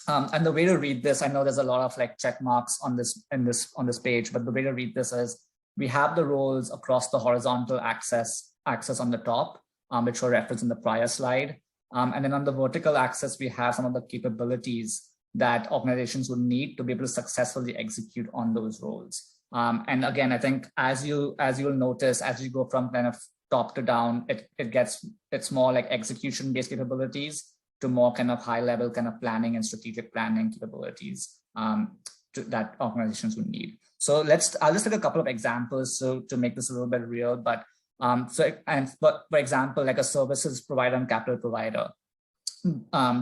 And the way to read this, I know there's a lot of like check marks on this page, but the way to read this is we have the roles across the horizontal axis on the top, which were referenced in the prior slide. And then on the vertical axis, we have some of the capabilities that organizations would need to be able to successfully execute on those roles. And again, I think as you'll notice, as you go from kind of top to down, it's more like execution-based capabilities to more kind of high-level kind of planning and strategic planning capabilities that organizations would need. So I'll just take a couple of examples to make this a little bit real. But for example, like a services provider and capital provider,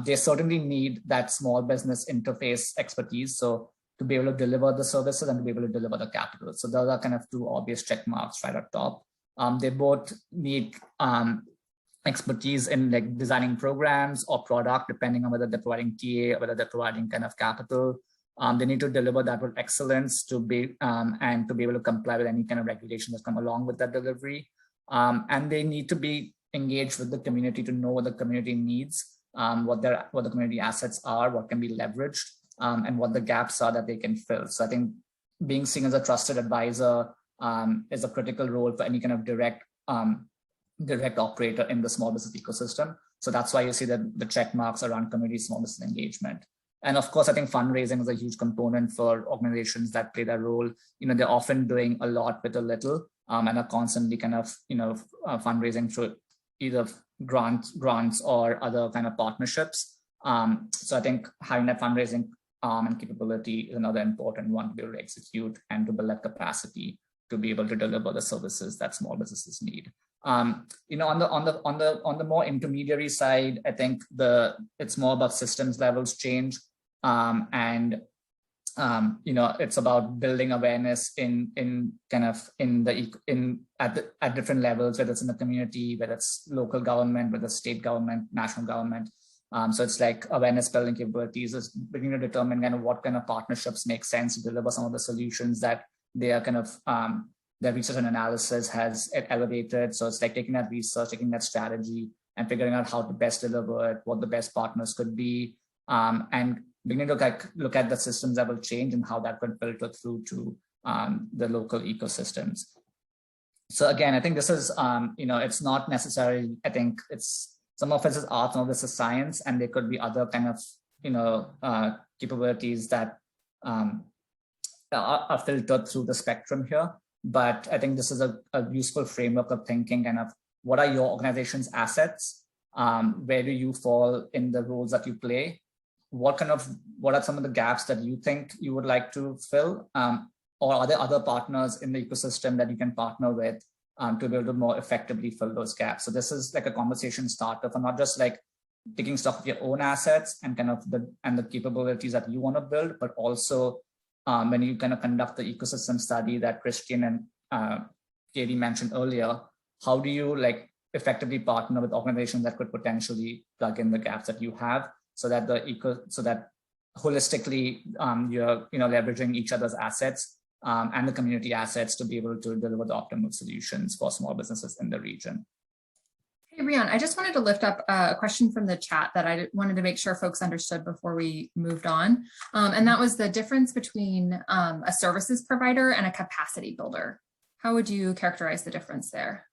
they certainly need that small business interface expertise. So to be able to deliver the services and to be able to deliver the capital. So those are kind of two obvious check marks right up top. They both need expertise in like designing programs or product, depending on whether they're providing TA or whether they're providing kind of capital. They need to deliver that with excellence to be and to be able to comply with any kind of regulation that's come along with that delivery. And they need to be engage with the community to know what the community needs, what the community assets are, what can be leveraged, and what the gaps are that they can fill. So I think being seen as a trusted advisor is a critical role for any kind of direct operator in the small business ecosystem. So that's why you see the check marks around community small business engagement. And of course, I think fundraising is a huge component for organizations that play that role. They're often doing a lot with a little, and are constantly kind of, fundraising through either grants or other kind of partnerships. So I think having that fundraising and capability is another important one to be able to execute and to build that capacity to be able to deliver the services that small businesses need. On the more intermediary side, I think it's more about systems levels change, and it's about building awareness at different levels, whether it's in the community, whether it's local government, whether it's state government, national government. So it's like awareness building capabilities is beginning to determine kind of what kind of partnerships make sense to deliver some of the solutions that they are kind of their research and analysis has elevated. So it's like taking that research, taking that strategy, and figuring out how to best deliver it, what the best partners could be, and beginning to look at the systems level change and how that could filter through to the local ecosystems. So again, I think this is, it's not necessarily, I think it's, some of it is art, some of this is science, and there could be other kind of, capabilities that are filtered through the spectrum here. But I think this is a useful framework of thinking kind of what are your organization's assets? Where do you fall in the roles that you play? What are some of the gaps that you think you would like to fill? Or are there other partners in the ecosystem that you can partner with to be able to more effectively fill those gaps? So this is like a conversation starter for not just like taking stock of your own assets and kind of the capabilities that you want to build, but also when you kind of conduct the ecosystem study that Christian and Katie mentioned earlier, how do you like effectively partner with organizations that could potentially plug in the gaps that you have, so that holistically you're leveraging each other's assets and the community assets to be able to deliver the optimal solutions for small businesses in the region. Hey, Rian, I just wanted to lift up a question from the chat that I wanted to make sure folks understood before we moved on. And that was the difference between a services provider and a capacity builder. How would you characterize the difference there?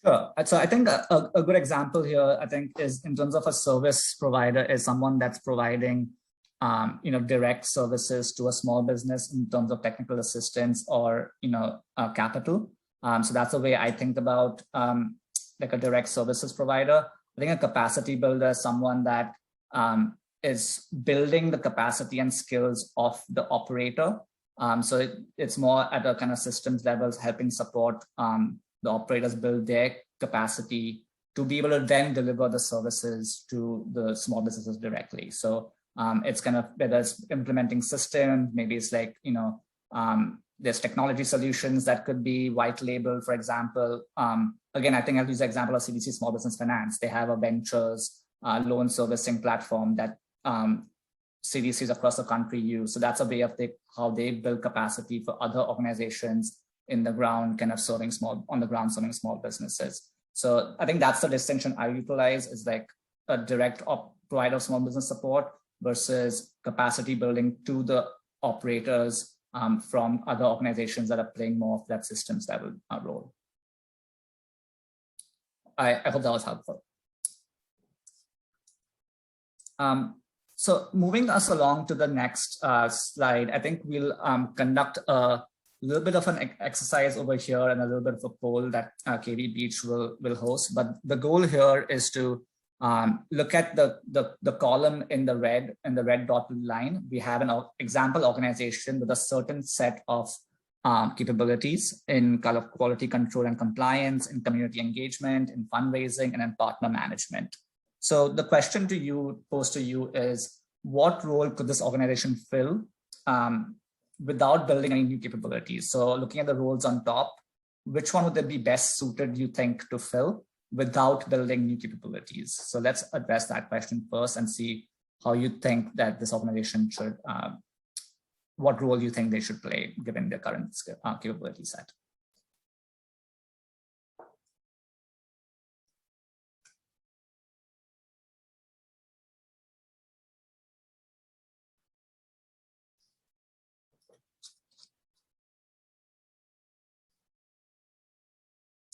Sure. So I think a good example here, I think, is in terms of a service provider is someone that's providing direct services to a small business in terms of technical assistance or capital. So that's the way I think about like a direct services provider. I think a capacity builder is someone that is building the capacity and skills of the operator. So it's more at a kind of systems levels, helping support the operators build their capacity to be able to then deliver the services to the small businesses directly. So it's kind of, whether it's implementing systems, maybe it's like, there's technology solutions that could be white labeled, for example. Again, I think I'll use the example of CDC Small Business Finance. They have a ventures loan servicing platform that CDCs across the country use. So that's a way of how they build capacity for other organizations in the ground, kind of serving small businesses. So I think that's the distinction I utilize, is like a direct provider of small business support versus capacity building to the operators from other organizations that are playing more of that systems level role. I hope that was helpful. So moving us along to the next slide, I think we'll conduct a little bit of an exercise over here and a little bit of a poll that Katie Beach will host. But the goal here is to look at the column in the red dotted line. We have an example organization with a certain set of capabilities in quality control and compliance, in community engagement, in fundraising, and in partner management. So the question posed to you is, what role could this organization fill without building any new capabilities? So looking at the roles on top, which one would they be best suited, you think, to fill without building new capabilities? So let's address that question first and see how you think that this organization should, what role you think they should play given their current capability set.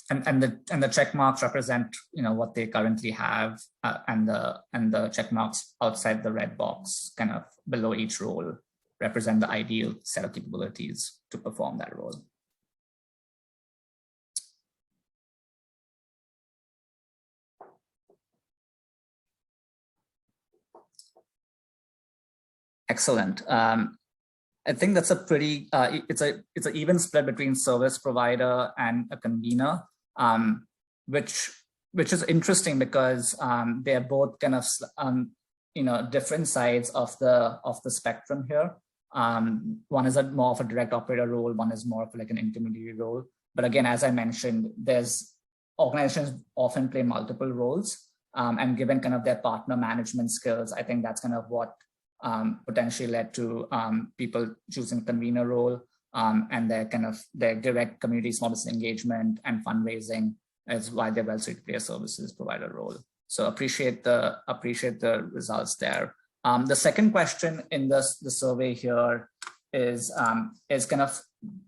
and the check marks represent what they currently have, and the check marks outside the red box kind of below each role represent the ideal set of capabilities to perform that role. Excellent. I think that's a pretty it's an even split between service provider and a convener, which is interesting because they're both kind of different sides of the spectrum here. One is more of a direct operator role, one is more of like an intermediary role. But again, as I mentioned, organizations often play multiple roles, and given kind of their partner management skills, I think that's kind of what potentially led to people choosing convener role, and their direct community small business engagement and fundraising is why they're well suited to play a services provider role. So appreciate the results there. The second question in the survey here is kind of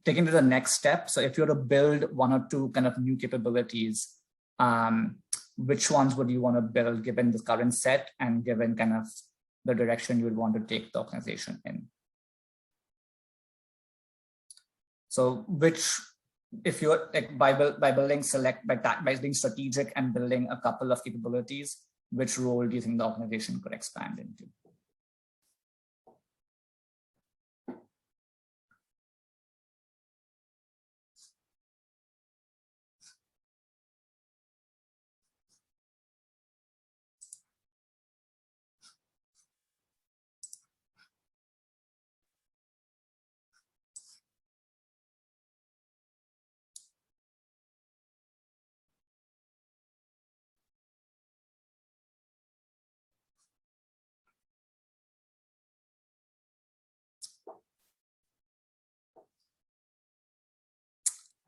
taking to the next step. So if you were to build one or two kind of new capabilities, which ones would you want to build given the current set and given kind of the direction you would want to take the organization in? So if you're like by being strategic and building a couple of capabilities, which role do you think the organization could expand into?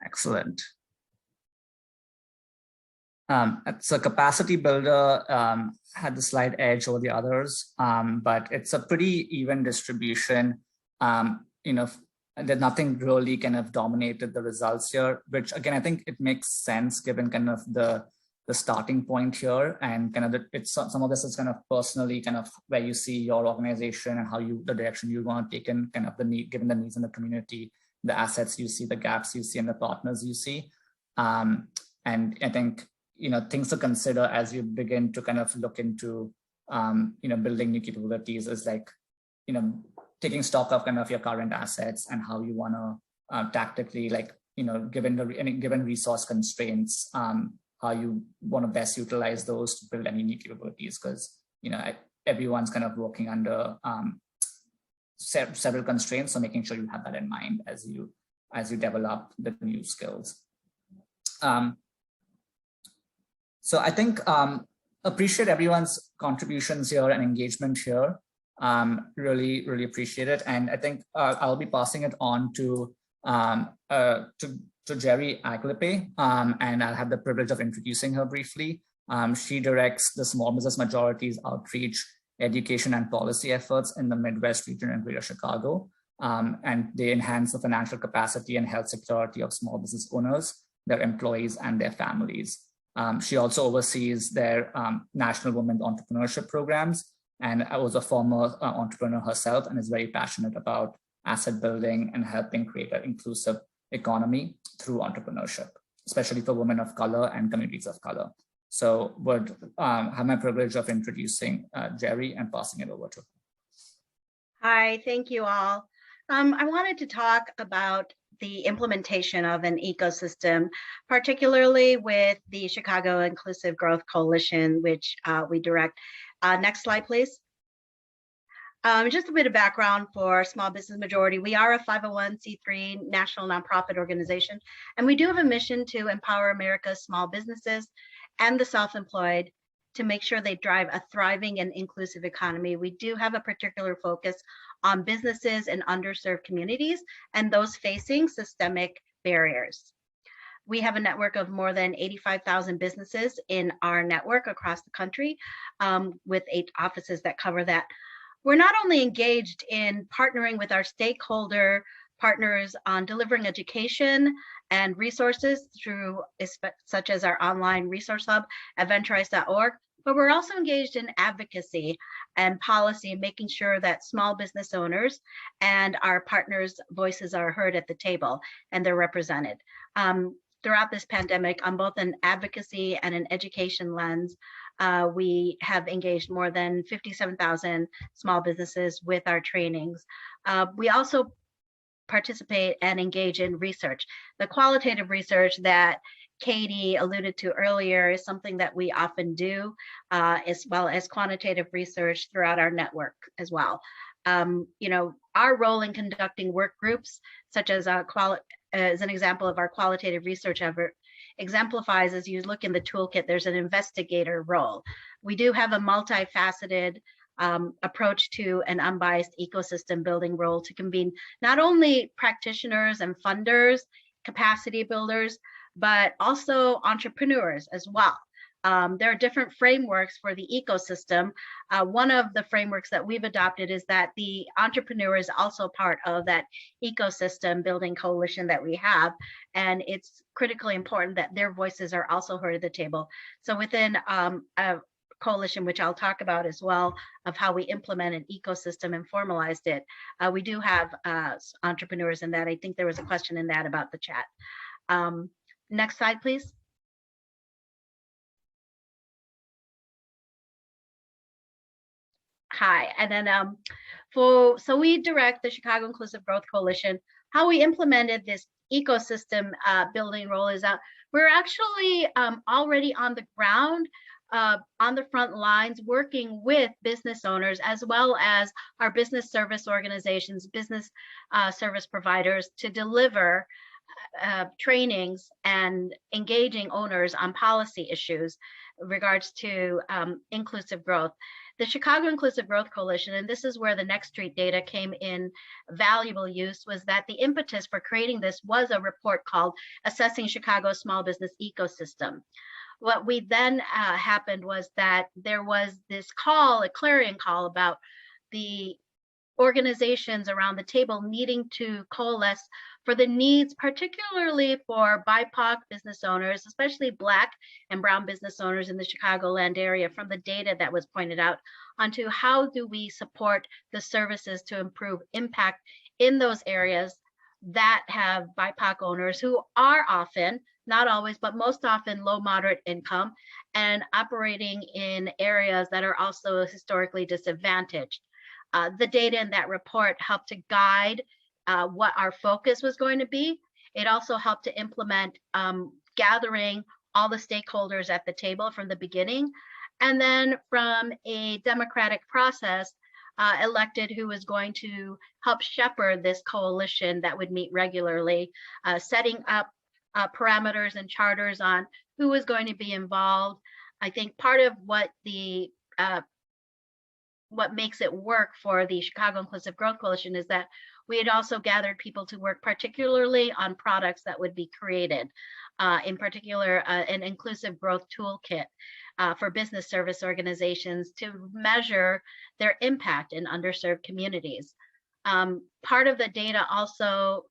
Excellent. So capacity builder had the slight edge over the others, but it's a pretty even distribution. There's nothing really kind of dominated the results here, which again, I think it makes sense given kind of the starting point here, and kind of some of this is kind of personally kind of where you see your organization and the direction you want to take in, kind of given the needs in the community, the assets you see, the gaps you see, and the partners you see. And I think, things to consider as you begin to kind of look into, building new capabilities is like, taking stock of kind of your current assets and how you want to tactically, like, given resource constraints, how you want to best utilize those to build any new capabilities, because, everyone's kind of working under several constraints. So making sure you have that in mind as you develop the new skills. So I think appreciate everyone's contributions here and engagement here. Really, really appreciate it. And I think I'll be passing it on to Jerry Aglipe, and I'll have the privilege of introducing her briefly. She directs the Small Business Majorities Outreach, Education and Policy efforts in the Midwest region and Greater Chicago. And they enhance the financial capacity and health security of small business owners, their employees, and their families. She also oversees their National Women Entrepreneurship programs, and was a former entrepreneur herself and is very passionate about asset building and helping create an inclusive economy through entrepreneurship, especially for women of color and communities of color. So would have my privilege of introducing Jerry and passing it over to her. Hi, thank you all. I wanted to talk about the implementation of an ecosystem, particularly with the Chicago Inclusive Growth Coalition, which we direct. Next slide, please. Just a bit of background for Small Business Majority. We are a 501c3 national nonprofit organization, and we do have a mission to empower America's small businesses and the self-employed to make sure they drive a thriving and inclusive economy. We do have a particular focus on businesses in underserved communities and those facing systemic barriers. We have a network of more than 85,000 businesses in our network across the country, with 8 offices that cover that. We're not only engaged in partnering with our stakeholder partners on delivering education and resources through education and resources through such as our online resource hub at venturize.org. But we're also engaged in advocacy and policy, making sure that small business owners and our partners' voices are heard at the table and they're represented. Throughout this pandemic, on both an advocacy and an education lens, we have engaged more than 57,000 small businesses with our trainings. We also participate and engage in research. The qualitative research that Katie alluded to earlier is something that we often do, as well as quantitative research throughout our network as well. Our role in conducting work groups, such as as an example of our qualitative research effort, exemplifies, as you look in the toolkit, there's an investigator role. We do have a multifaceted approach to an unbiased ecosystem building role to convene not only practitioners and funders, capacity builders, but also entrepreneurs as well. There are different frameworks for the ecosystem. One of the frameworks that we've adopted is that the entrepreneur is also part of that ecosystem building coalition that we have. And it's critically important that their voices are also heard at the table. So within a coalition, which I'll talk about as well, of how we implement an ecosystem and formalized it, we do have entrepreneurs in that. I think there was a question in that about the chat. Next slide, please. Hi, and then so we direct the Chicago Inclusive Growth Coalition. How we implemented this ecosystem building role is that we're actually already on the ground, on the front lines, working with business owners as well as our business service organizations, business service providers to deliver trainings and engaging owners on policy issues in regards to inclusive growth. The Chicago Inclusive Growth Coalition, and this is where the Next Street data came in valuable use, was that the impetus for creating this was a report called Assessing Chicago's Small Business Ecosystem. What we then happened was that there was this call, a clarion call, about the organizations around the table needing to coalesce for the needs, particularly for BIPOC business owners, especially Black and Brown business owners in the Chicagoland area, from the data that was pointed out, onto how do we support the services to improve impact in those areas that have BIPOC owners who are often, not always, but most often low, moderate income and operating in areas that are also historically disadvantaged. The data in that report helped to guide what our focus was going to be. It also helped to implement gathering all the stakeholders at the table from the beginning, and then from a democratic process, elected who was going to help shepherd this coalition that would meet regularly, setting up parameters and charters on who was going to be involved. I think part of what makes it work for the Chicago Inclusive Growth Coalition is that we had also gathered people to work particularly on products that would be created, in particular an inclusive growth toolkit for business service organizations to measure their impact in underserved communities. Part of the data also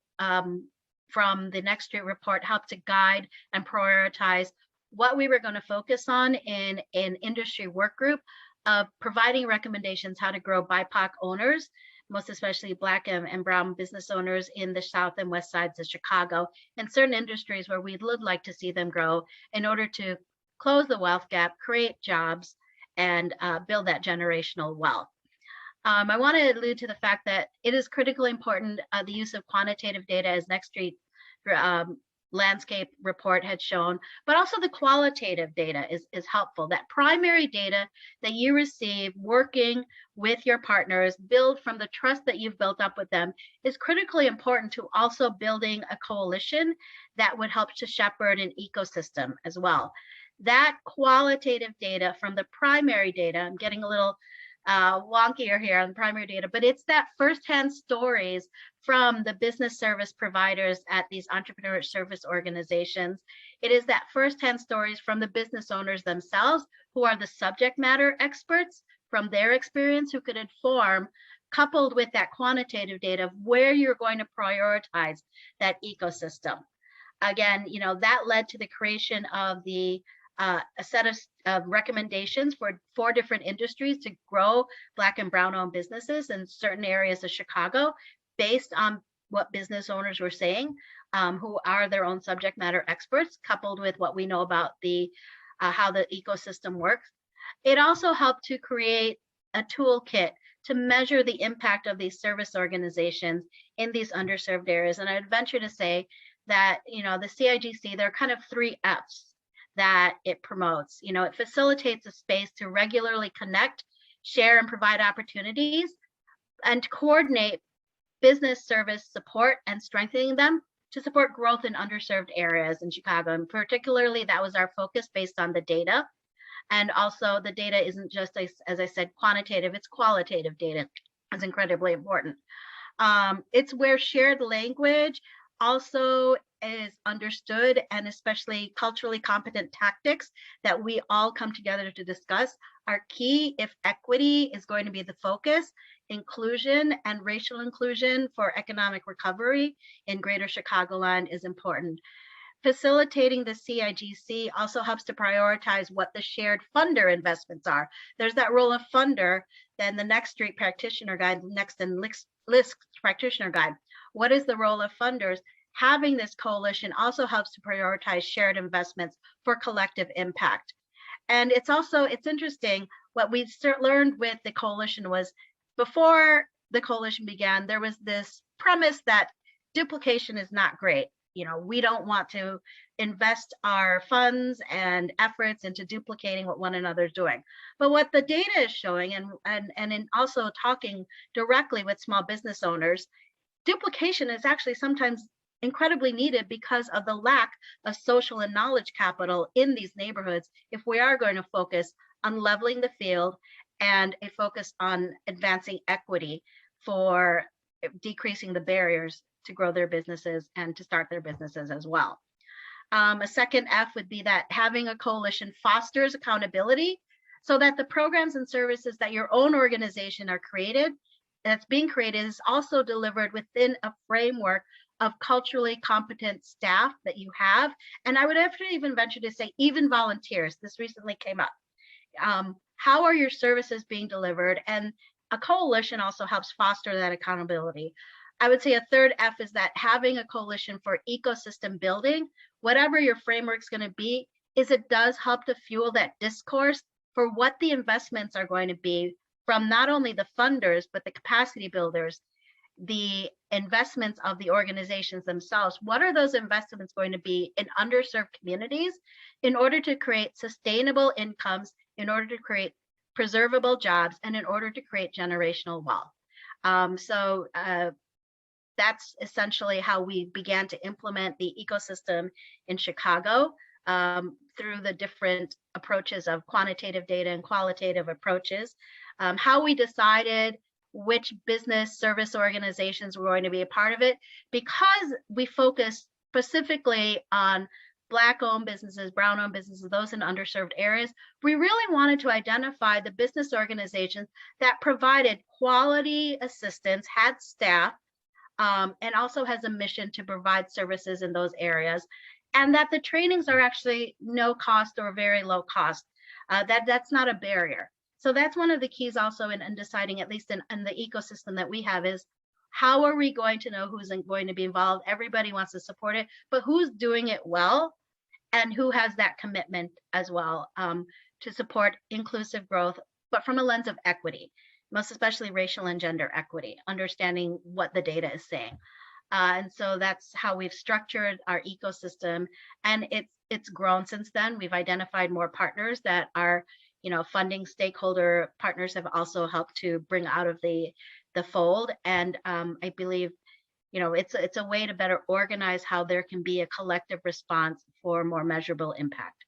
from the Next Street report helped to guide and prioritize what we were going to focus on in an industry work group of providing recommendations how to grow BIPOC owners, most especially Black and Brown business owners in the South and West sides of Chicago, and certain industries where we would like to see them grow in order to close the wealth gap, create jobs, and build that generational wealth. I want to allude to the fact that it is critically important, the use of quantitative data, as Next Street landscape report had shown, but also the qualitative data is helpful. That primary data that you receive working with your partners, build from the trust that you've built up with them, is critically important to also building a coalition that would help to shepherd an ecosystem as well. That qualitative data from the primary data, I'm getting a little wonkier here on primary data, but it's that firsthand stories from the business service providers at these entrepreneur service organizations. It is that firsthand stories from the business owners themselves, who are the subject matter experts from their experience, who could inform coupled with that quantitative data of where you're going to prioritize that ecosystem. Again, that led to the creation of a set of recommendations for 4 different industries to grow Black and Brown-owned businesses in certain areas of Chicago based on what business owners were saying, who are their own subject matter experts, coupled with what we know about how the ecosystem works. It also helped to create a toolkit to measure the impact of these service organizations in these underserved areas. And I'd venture to say that, the CIGC, there are kind of 3 F's that it promotes. It facilitates a space to regularly connect, share, and provide opportunities, and to coordinate business service support and strengthening them to support growth in underserved areas in Chicago. And particularly, that was our focus based on the data. And also, the data isn't just, as I said, quantitative, it's qualitative data. It's incredibly important. It's where shared language also is understood, and especially culturally competent tactics that we all come together to discuss are key if equity is going to be the focus. Inclusion and racial inclusion for economic recovery in Greater Chicagoland is important. Facilitating the CIGC also helps to prioritize what the shared funder investments are. There's that role of funder, then the next street practitioner guide, next in LISC practitioner guide. What is the role of funders? Having this coalition also helps to prioritize shared investments for collective impact. And it's interesting, what we learned with the coalition was, before the coalition began, there was this premise that duplication is not great. We don't want to invest our funds and efforts into duplicating what one another's doing. But what the data is showing, and in also talking directly with small business owners, duplication is actually sometimes incredibly needed because of the lack of social and knowledge capital in these neighborhoods if we are going to focus on leveling the field and a focus on advancing equity for decreasing the barriers to grow their businesses and to start their businesses as well. A second F would be that having a coalition fosters accountability so that the programs and services that your own organization that's being created is also delivered within a framework of culturally competent staff that you have. And I would have to even venture to say, even volunteers. This recently came up. How are your services being delivered? And a coalition also helps foster that accountability. I would say a third F is that having a coalition for ecosystem building, whatever your framework's going to be, is it does help to fuel that discourse for what the investments are going to be from not only the funders, but the capacity builders, the investments of the organizations themselves. What are those investments going to be in underserved communities in order to create sustainable incomes, in order to create preservable jobs, and in order to create generational wealth? That's essentially how we began to implement the ecosystem in Chicago through the different approaches of quantitative data and qualitative approaches. How we decided which business service organizations were going to be a part of it, because we focus specifically on Black-owned businesses, Brown-owned businesses, those in underserved areas. We really wanted to identify the business organizations that provided quality assistance, had staff, and also has a mission to provide services in those areas, and that the trainings are actually no cost or very low cost. That's not a barrier. So that's one of the keys also in deciding, at least in the ecosystem that we have, is how are we going to know who's going to be involved? Everybody wants to support it, but who's doing it well and who has that commitment as well to support inclusive growth, but from a lens of equity, most especially racial and gender equity, understanding what the data is saying. And so that's how we've structured our ecosystem, and it's grown since then. We've identified more partners that are, funding stakeholder partners have also helped to bring out of the fold. And I believe, it's a way to better organize how there can be a collective response for more measurable impact.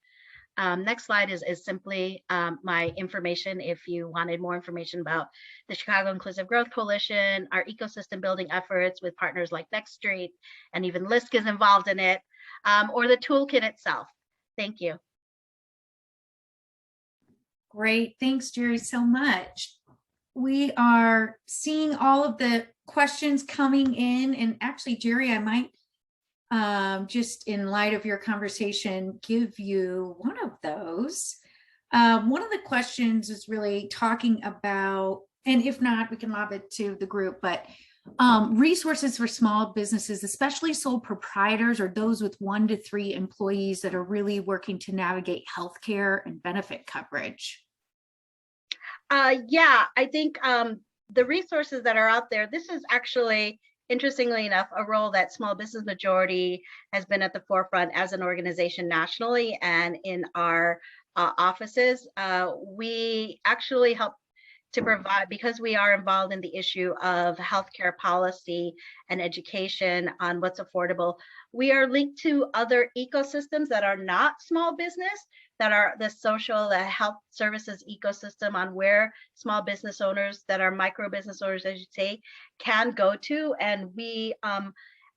Next slide is simply my information. If you wanted more information about the Chicago Inclusive Growth Coalition, our ecosystem building efforts with partners like Next Street, and even LISC is involved in it, or the toolkit itself. Thank you. Great, thanks, Jerry, so much. we are seeing all of the questions coming in, and actually, Jerry, I might just in light of your conversation, give you one of those. One of the questions is really talking about, and if not, we can lob it to the group, but resources for small businesses, especially sole proprietors or those with 1 to 3 employees that are really working to navigate healthcare and benefit coverage. Yeah, I think the resources that are out there, this is actually, interestingly enough, a role that Small Business Majority has been at the forefront as an organization nationally and in our offices. We actually help to provide, because we are involved in the issue of healthcare policy and education on what's affordable, we are linked to other ecosystems that are not small business, that are the social, the health services ecosystem, on where small business owners that are micro business owners, as you say, can go to. And we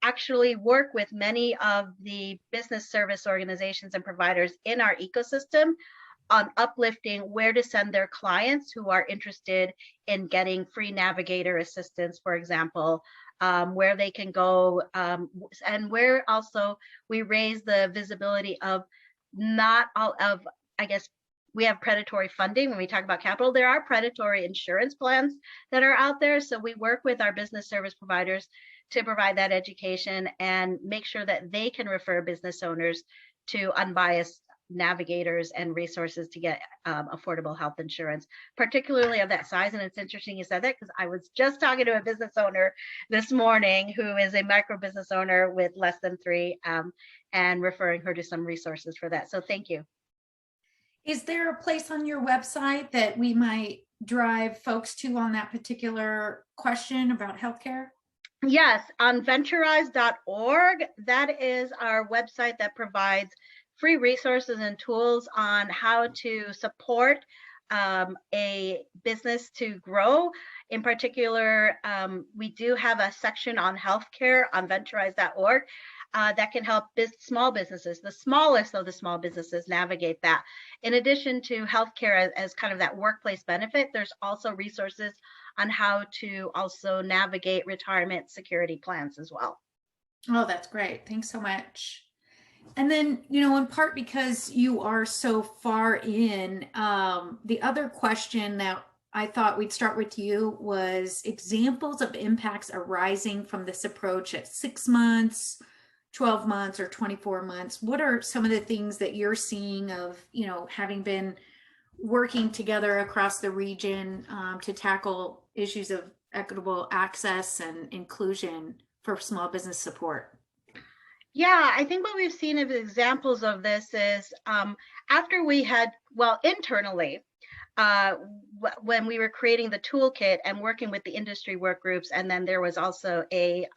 actually work with many of the business service organizations and providers in our ecosystem on uplifting where to send their clients who are interested in getting free navigator assistance, for example, where they can go, and where also we raise the visibility of not all of, I guess, we have predatory funding when we talk about capital. There are predatory insurance plans that are out there. So we work with our business service providers to provide that education and make sure that they can refer business owners to unbiased navigators and resources to get affordable health insurance, particularly of that size. And it's interesting you said that, because I was just talking to a business owner this morning who is a micro business owner with less than 3, and referring her to some resources for that. So thank you. Is there a place on your website that we might drive folks to on that particular question about healthcare? Yes, on venturize.org. That is our website that provides free resources and tools on how to support a business to grow. In particular, we do have a section on healthcare on venturize.org that can help small businesses, the smallest of the small businesses, navigate that. In addition to healthcare as kind of that workplace benefit, there's also resources on how to also navigate retirement security plans as well. Oh, that's great. Thanks so much. And then, in part because you are so far in, the other question that I thought we'd start with you was examples of impacts arising from this approach at 6 months, 12 months, or 24 months. What are some of the things that you're seeing of, having been working together across the region to tackle issues of equitable access and inclusion for small business support? Yeah, I think what we've seen as examples of this is after we had, internally, when we were creating the toolkit and working with the industry work groups, and then there was also a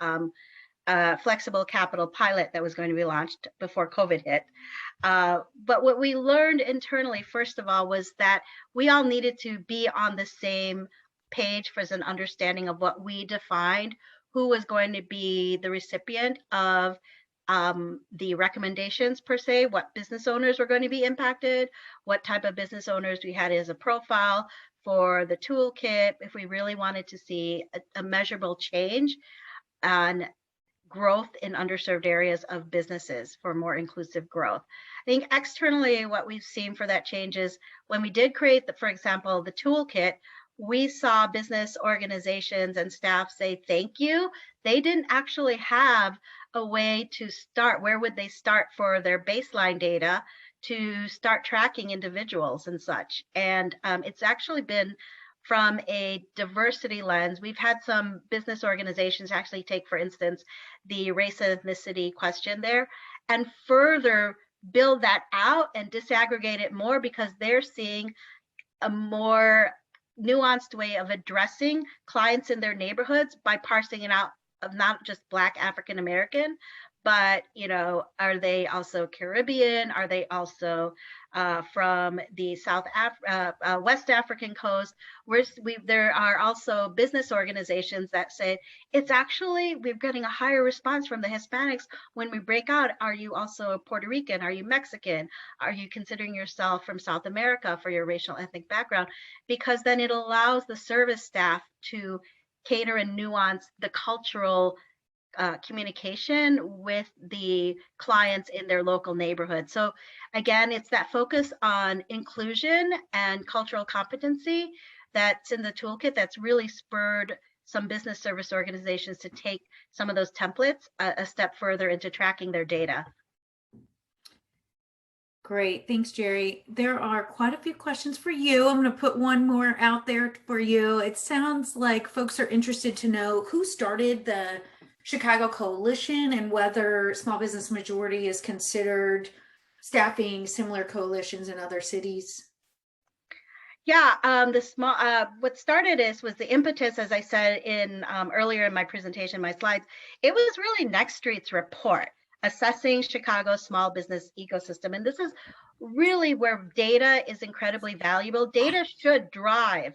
flexible capital pilot that was going to be launched before COVID hit. But what we learned internally, first of all, was that we all needed to be on the same page for an understanding of what we defined, who was going to be the recipient of the recommendations per se, what business owners were going to be impacted, what type of business owners we had as a profile for the toolkit, if we really wanted to see a measurable change on growth in underserved areas of businesses for more inclusive growth. I think externally, what we've seen for that change is when we did create, for example, the toolkit, we saw business organizations and staff say thank you. They didn't actually have a way to start. Where would they start for their baseline data to start tracking individuals and such? And it's actually been from a diversity lens. We've had some business organizations actually take, for instance, the race and ethnicity question there and further build that out and disaggregate it more, because they're seeing a more nuanced way of addressing clients in their neighborhoods by parsing it out of not just Black African American, but are they also Caribbean? Are they also from the West African coast? There are also business organizations that say it's actually, we're getting a higher response from the Hispanics when we break out. Are you also Puerto Rican? Are you Mexican? Are you considering yourself from South America for your racial ethnic background? Because then it allows the service staff to cater and nuance the cultural communication with the clients in their local neighborhood. So again, it's that focus on inclusion and cultural competency that's in the toolkit that's really spurred some business service organizations to take some of those templates a step further into tracking their data. Great, thanks, Jerry. There are quite a few questions for you. I'm going to put one more out there for you. It sounds like folks are interested to know who started the Chicago Coalition and whether small business majority is considered staffing similar coalitions in other cities. Yeah, what started this was the impetus, as I said in earlier in my presentation, my slides. It was really Next Street's report assessing Chicago's small business ecosystem, and this is really where data is incredibly valuable. Data should drive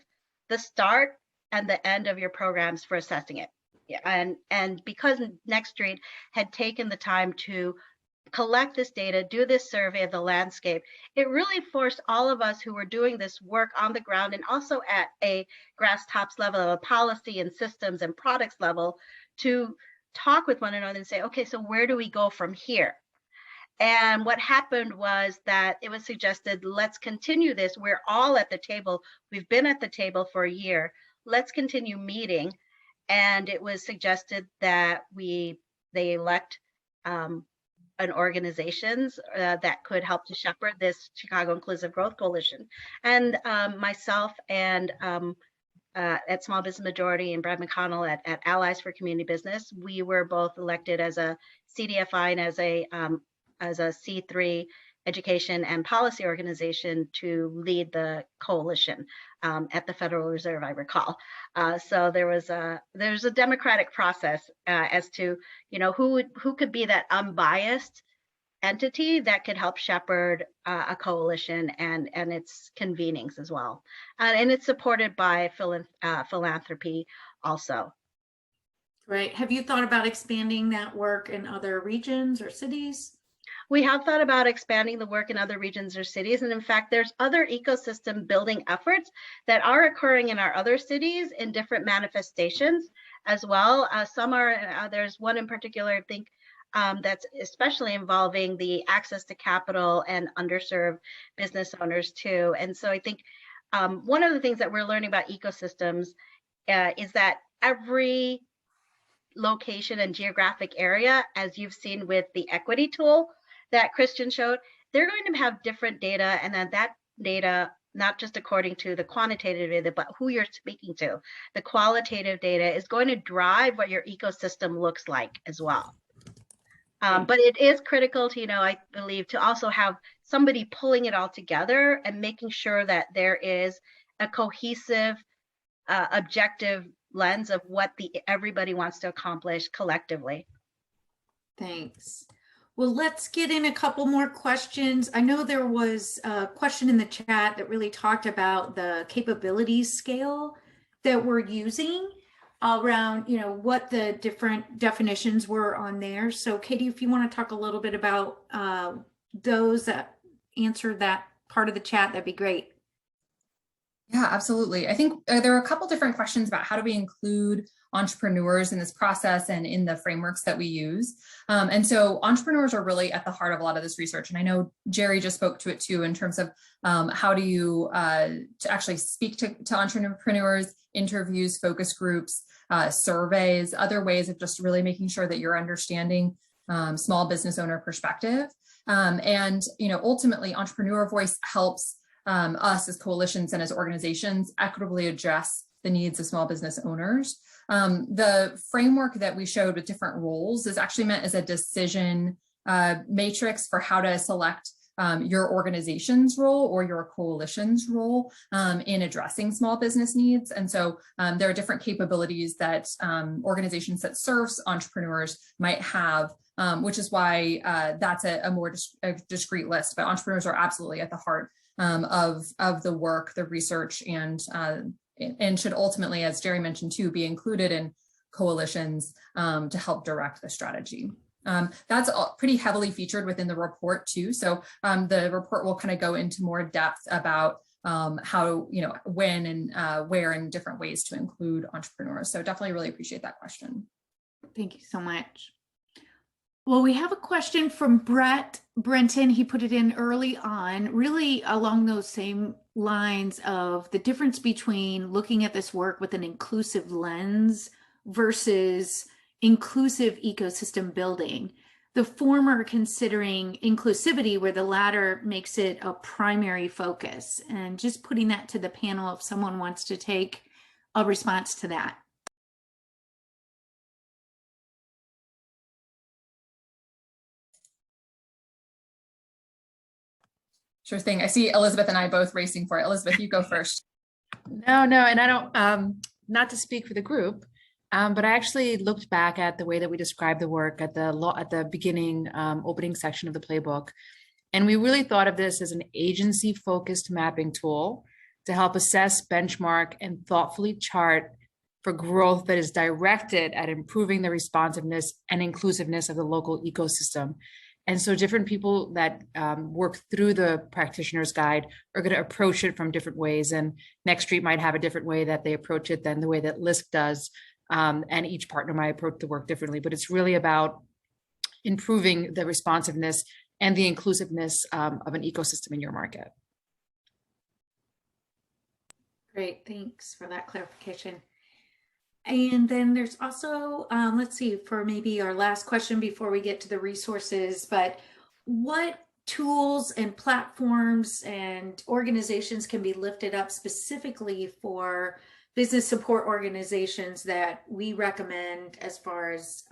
the start and the end of your programs for assessing it. Yeah, and because Next Street had taken the time to collect this data, do this survey of the landscape, it really forced all of us who were doing this work on the ground and also at a grass tops level, a policy and systems and products level, to talk with one another and say, okay, so where do we go from here? And what happened was that it was suggested, let's continue this. We're all at the table. We've been at the table for a year. Let's continue meeting. And it was suggested that they elect an organizations that could help to shepherd this Chicago Inclusive Growth Coalition. And myself and at Small Business Majority and Brad McConnell at Allies for Community Business, we were both elected as a CDFI and as a C3 education and policy organization to lead the coalition at the Federal Reserve, I recall. So there's a democratic process as to who could be that unbiased entity that could help shepherd a coalition and its convenings as well, and it's supported by philanthropy also. Great. Have you thought about expanding that work in other regions or cities? We have thought about expanding the work in other regions or cities. And in fact, there's other ecosystem building efforts that are occurring in our other cities in different manifestations as well. There's one in particular, I think, that's especially involving the access to capital and underserved business owners too. And so I think one of the things that we're learning about ecosystems is that every location and geographic area, as you've seen with the equity tool that Christian showed, they're going to have different data, and then that data, not just according to the quantitative data, but who you're speaking to. The qualitative data is going to drive what your ecosystem looks like as well. But it is critical to, I believe, to also have somebody pulling it all together and making sure that there is a cohesive, objective lens of what everybody wants to accomplish collectively. Thanks. Well, let's get in a couple more questions. I know there was a question in the chat that really talked about the capabilities scale that we're using around, what the different definitions were on there. So Katie, if you want to talk a little bit about those that answer that part of the chat, that'd be great. Yeah, absolutely. I think there are a couple different questions about how do we include entrepreneurs in this process and in the frameworks that we use. And so entrepreneurs are really at the heart of a lot of this research. And I know Jerry just spoke to it too, in terms of how do you to actually speak to entrepreneurs, interviews, focus groups, surveys, other ways of just really making sure that you're understanding small business owner perspective. And ultimately entrepreneur voice helps us as coalitions and as organizations equitably address the needs of small business owners. The framework that we showed with different roles is actually meant as a decision matrix for how to select your organization's role or your coalition's role in addressing small business needs. And so there are different capabilities that organizations that serve entrepreneurs might have which is why that's a more discrete list. But entrepreneurs are absolutely at the heart of the work, the research, and should ultimately, as Jerry mentioned too, be included in coalitions to help direct the strategy. That's pretty heavily featured within the report too. So the report will kind of go into more depth about how, when and where and different ways to include entrepreneurs. So definitely really appreciate that question. Thank you so much. Well, we have a question from Brett Brenton. He put it in early on, really along those same lines of the difference between looking at this work with an inclusive lens versus inclusive ecosystem building. The former considering inclusivity, where the latter makes it a primary focus. And just putting that to the panel if someone wants to take a response to that. Sure thing. I see Elizabeth and I both racing for it. Elizabeth, you go first. No, and I don't, not to speak for the group, but I actually looked back at the way that we described the work at the beginning opening section of the playbook. And we really thought of this as an agency-focused mapping tool to help assess, benchmark, and thoughtfully chart for growth that is directed at improving the responsiveness and inclusiveness of the local ecosystem. And so different people that work through the practitioner's guide are going to approach it from different ways. And Next Street might have a different way that they approach it than the way that LISC does. And each partner might approach the work differently. But it's really about improving the responsiveness and the inclusiveness of an ecosystem in your market. Great, thanks for that clarification. And then there's also, let's see, for maybe our last question before we get to the resources, but what tools and platforms and organizations can be lifted up specifically for business support organizations that we recommend as far as,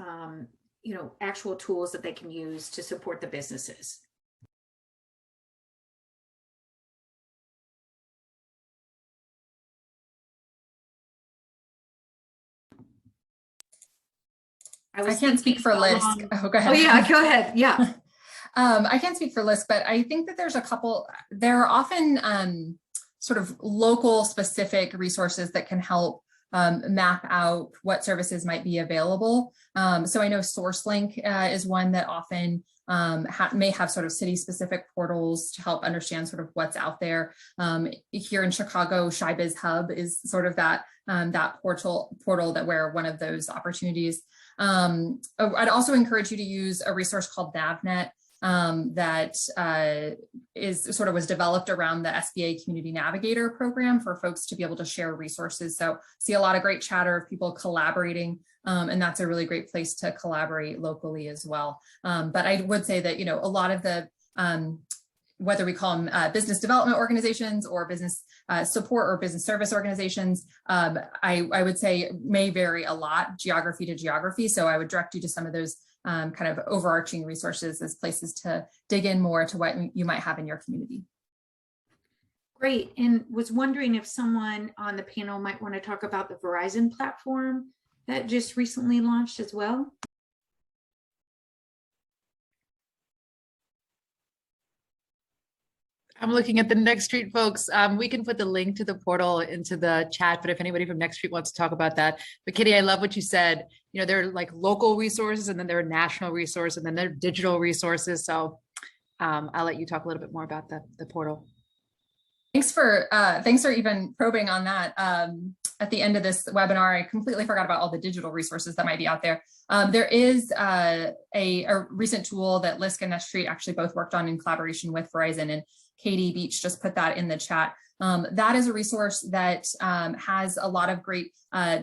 actual tools that they can use to support the businesses? I can't speak for LISC. Oh, go ahead. Oh yeah, go ahead. Yeah. I can't speak for LISC, but I think that there's a couple, there are often sort of local specific resources that can help map out what services might be available. So I know SourceLink is one that often may have sort of city specific portals to help understand sort of what's out there. Here in Chicago, ShyBiz Hub is sort of that portal that where one of those opportunities. I'd also encourage you to use a resource called NavNet that was developed around the SBA Community Navigator program for folks to be able to share resources. So see a lot of great chatter of people collaborating, and that's a really great place to collaborate locally as well. But I would say that, a lot of the whether we call them business development organizations or business support or business service organizations, I would say may vary a lot geography to geography. So I would direct you to some of those kind of overarching resources as places to dig in more to what you might have in your community. Great, and was wondering if someone on the panel might want to talk about the Verizon platform that just recently launched as well. I'm looking at the Next Street folks. We can put the link to the portal into the chat, but if anybody from Next Street wants to talk about that. But Kitty, I love what you said. There are like local resources, and then there are national resources, and then there are digital resources. So I'll let you talk a little bit more about the portal. Thanks for even probing on that. At the end of this webinar, I completely forgot about all the digital resources that might be out there. There is a recent tool that LISC and Next Street actually both worked on in collaboration with Verizon, and Katie Beach just put that in the chat. That is a resource that has a lot of great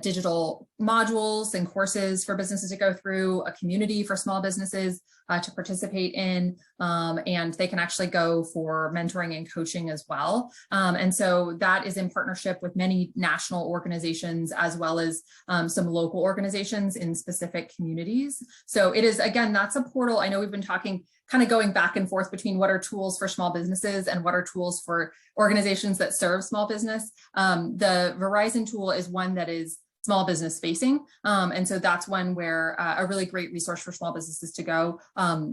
digital modules and courses for businesses to go through, a community for small businesses to participate in, and they can actually go for mentoring and coaching as well. And so that is in partnership with many national organizations as well as some local organizations in specific communities. So it is, again, that's a portal. I know we've been talking, kind of going back and forth between what are tools for small businesses and what are tools for organizations that serve small business. The Verizon tool is one that is small business facing. And so that's one where a really great resource for small businesses to go.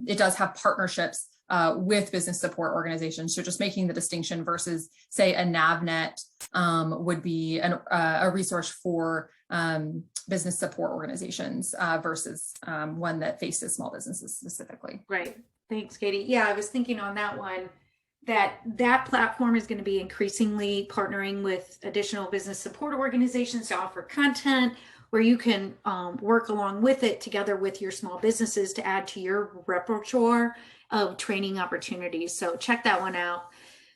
It does have partnerships with business support organizations. So just making the distinction versus, say, a NavNet would be a resource for business support organizations versus one that faces small businesses specifically. Great. Thanks, Katie. Yeah, I was thinking on that one that platform is going to be increasingly partnering with additional business support organizations to offer content where you can work along with it together with your small businesses to add to your repertoire of training opportunities. So check that one out.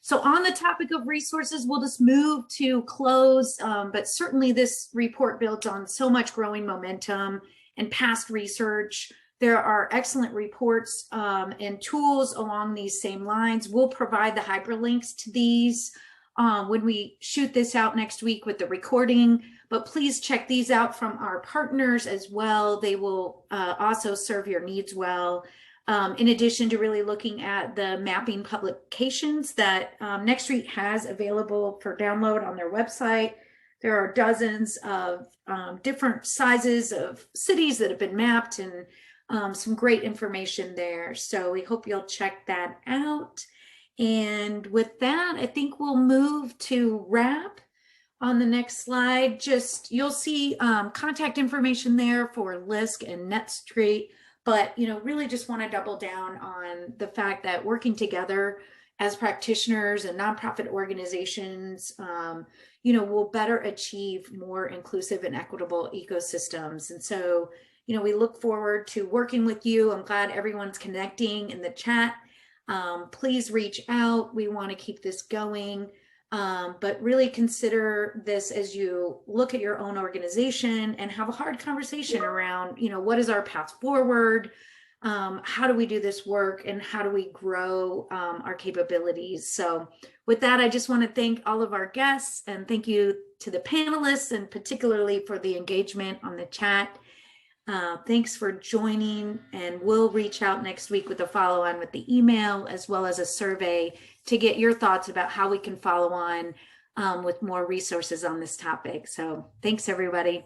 So on the topic of resources, we'll just move to close, but certainly this report builds on so much growing momentum and past research. There are excellent reports and tools along these same lines. We'll provide the hyperlinks to these when we shoot this out next week with the recording, but please check these out from our partners as well. They will also serve your needs well. In addition to really looking at the mapping publications that Next Street has available for download on their website. There are dozens of different sizes of cities that have been mapped and some great information there. So we hope you'll check that out. And with that, I think we'll move to wrap on the next slide. Just you'll see contact information there for LISC and NetStreet, but really just want to double down on the fact that working together as practitioners and nonprofit organizations, will better achieve more inclusive and equitable ecosystems. And so we look forward to working with you. I'm glad everyone's connecting in the chat. Please reach out. We want to keep this going, but really consider this as you look at your own organization and have a hard conversation around, what is our path forward? How do we do this work and how do we grow our capabilities? So with that, I just want to thank all of our guests and thank you to the panelists and particularly for the engagement on the chat. Thanks for joining, and we'll reach out next week with a follow-on with the email as well as a survey to get your thoughts about how we can follow on with more resources on this topic. So thanks, everybody.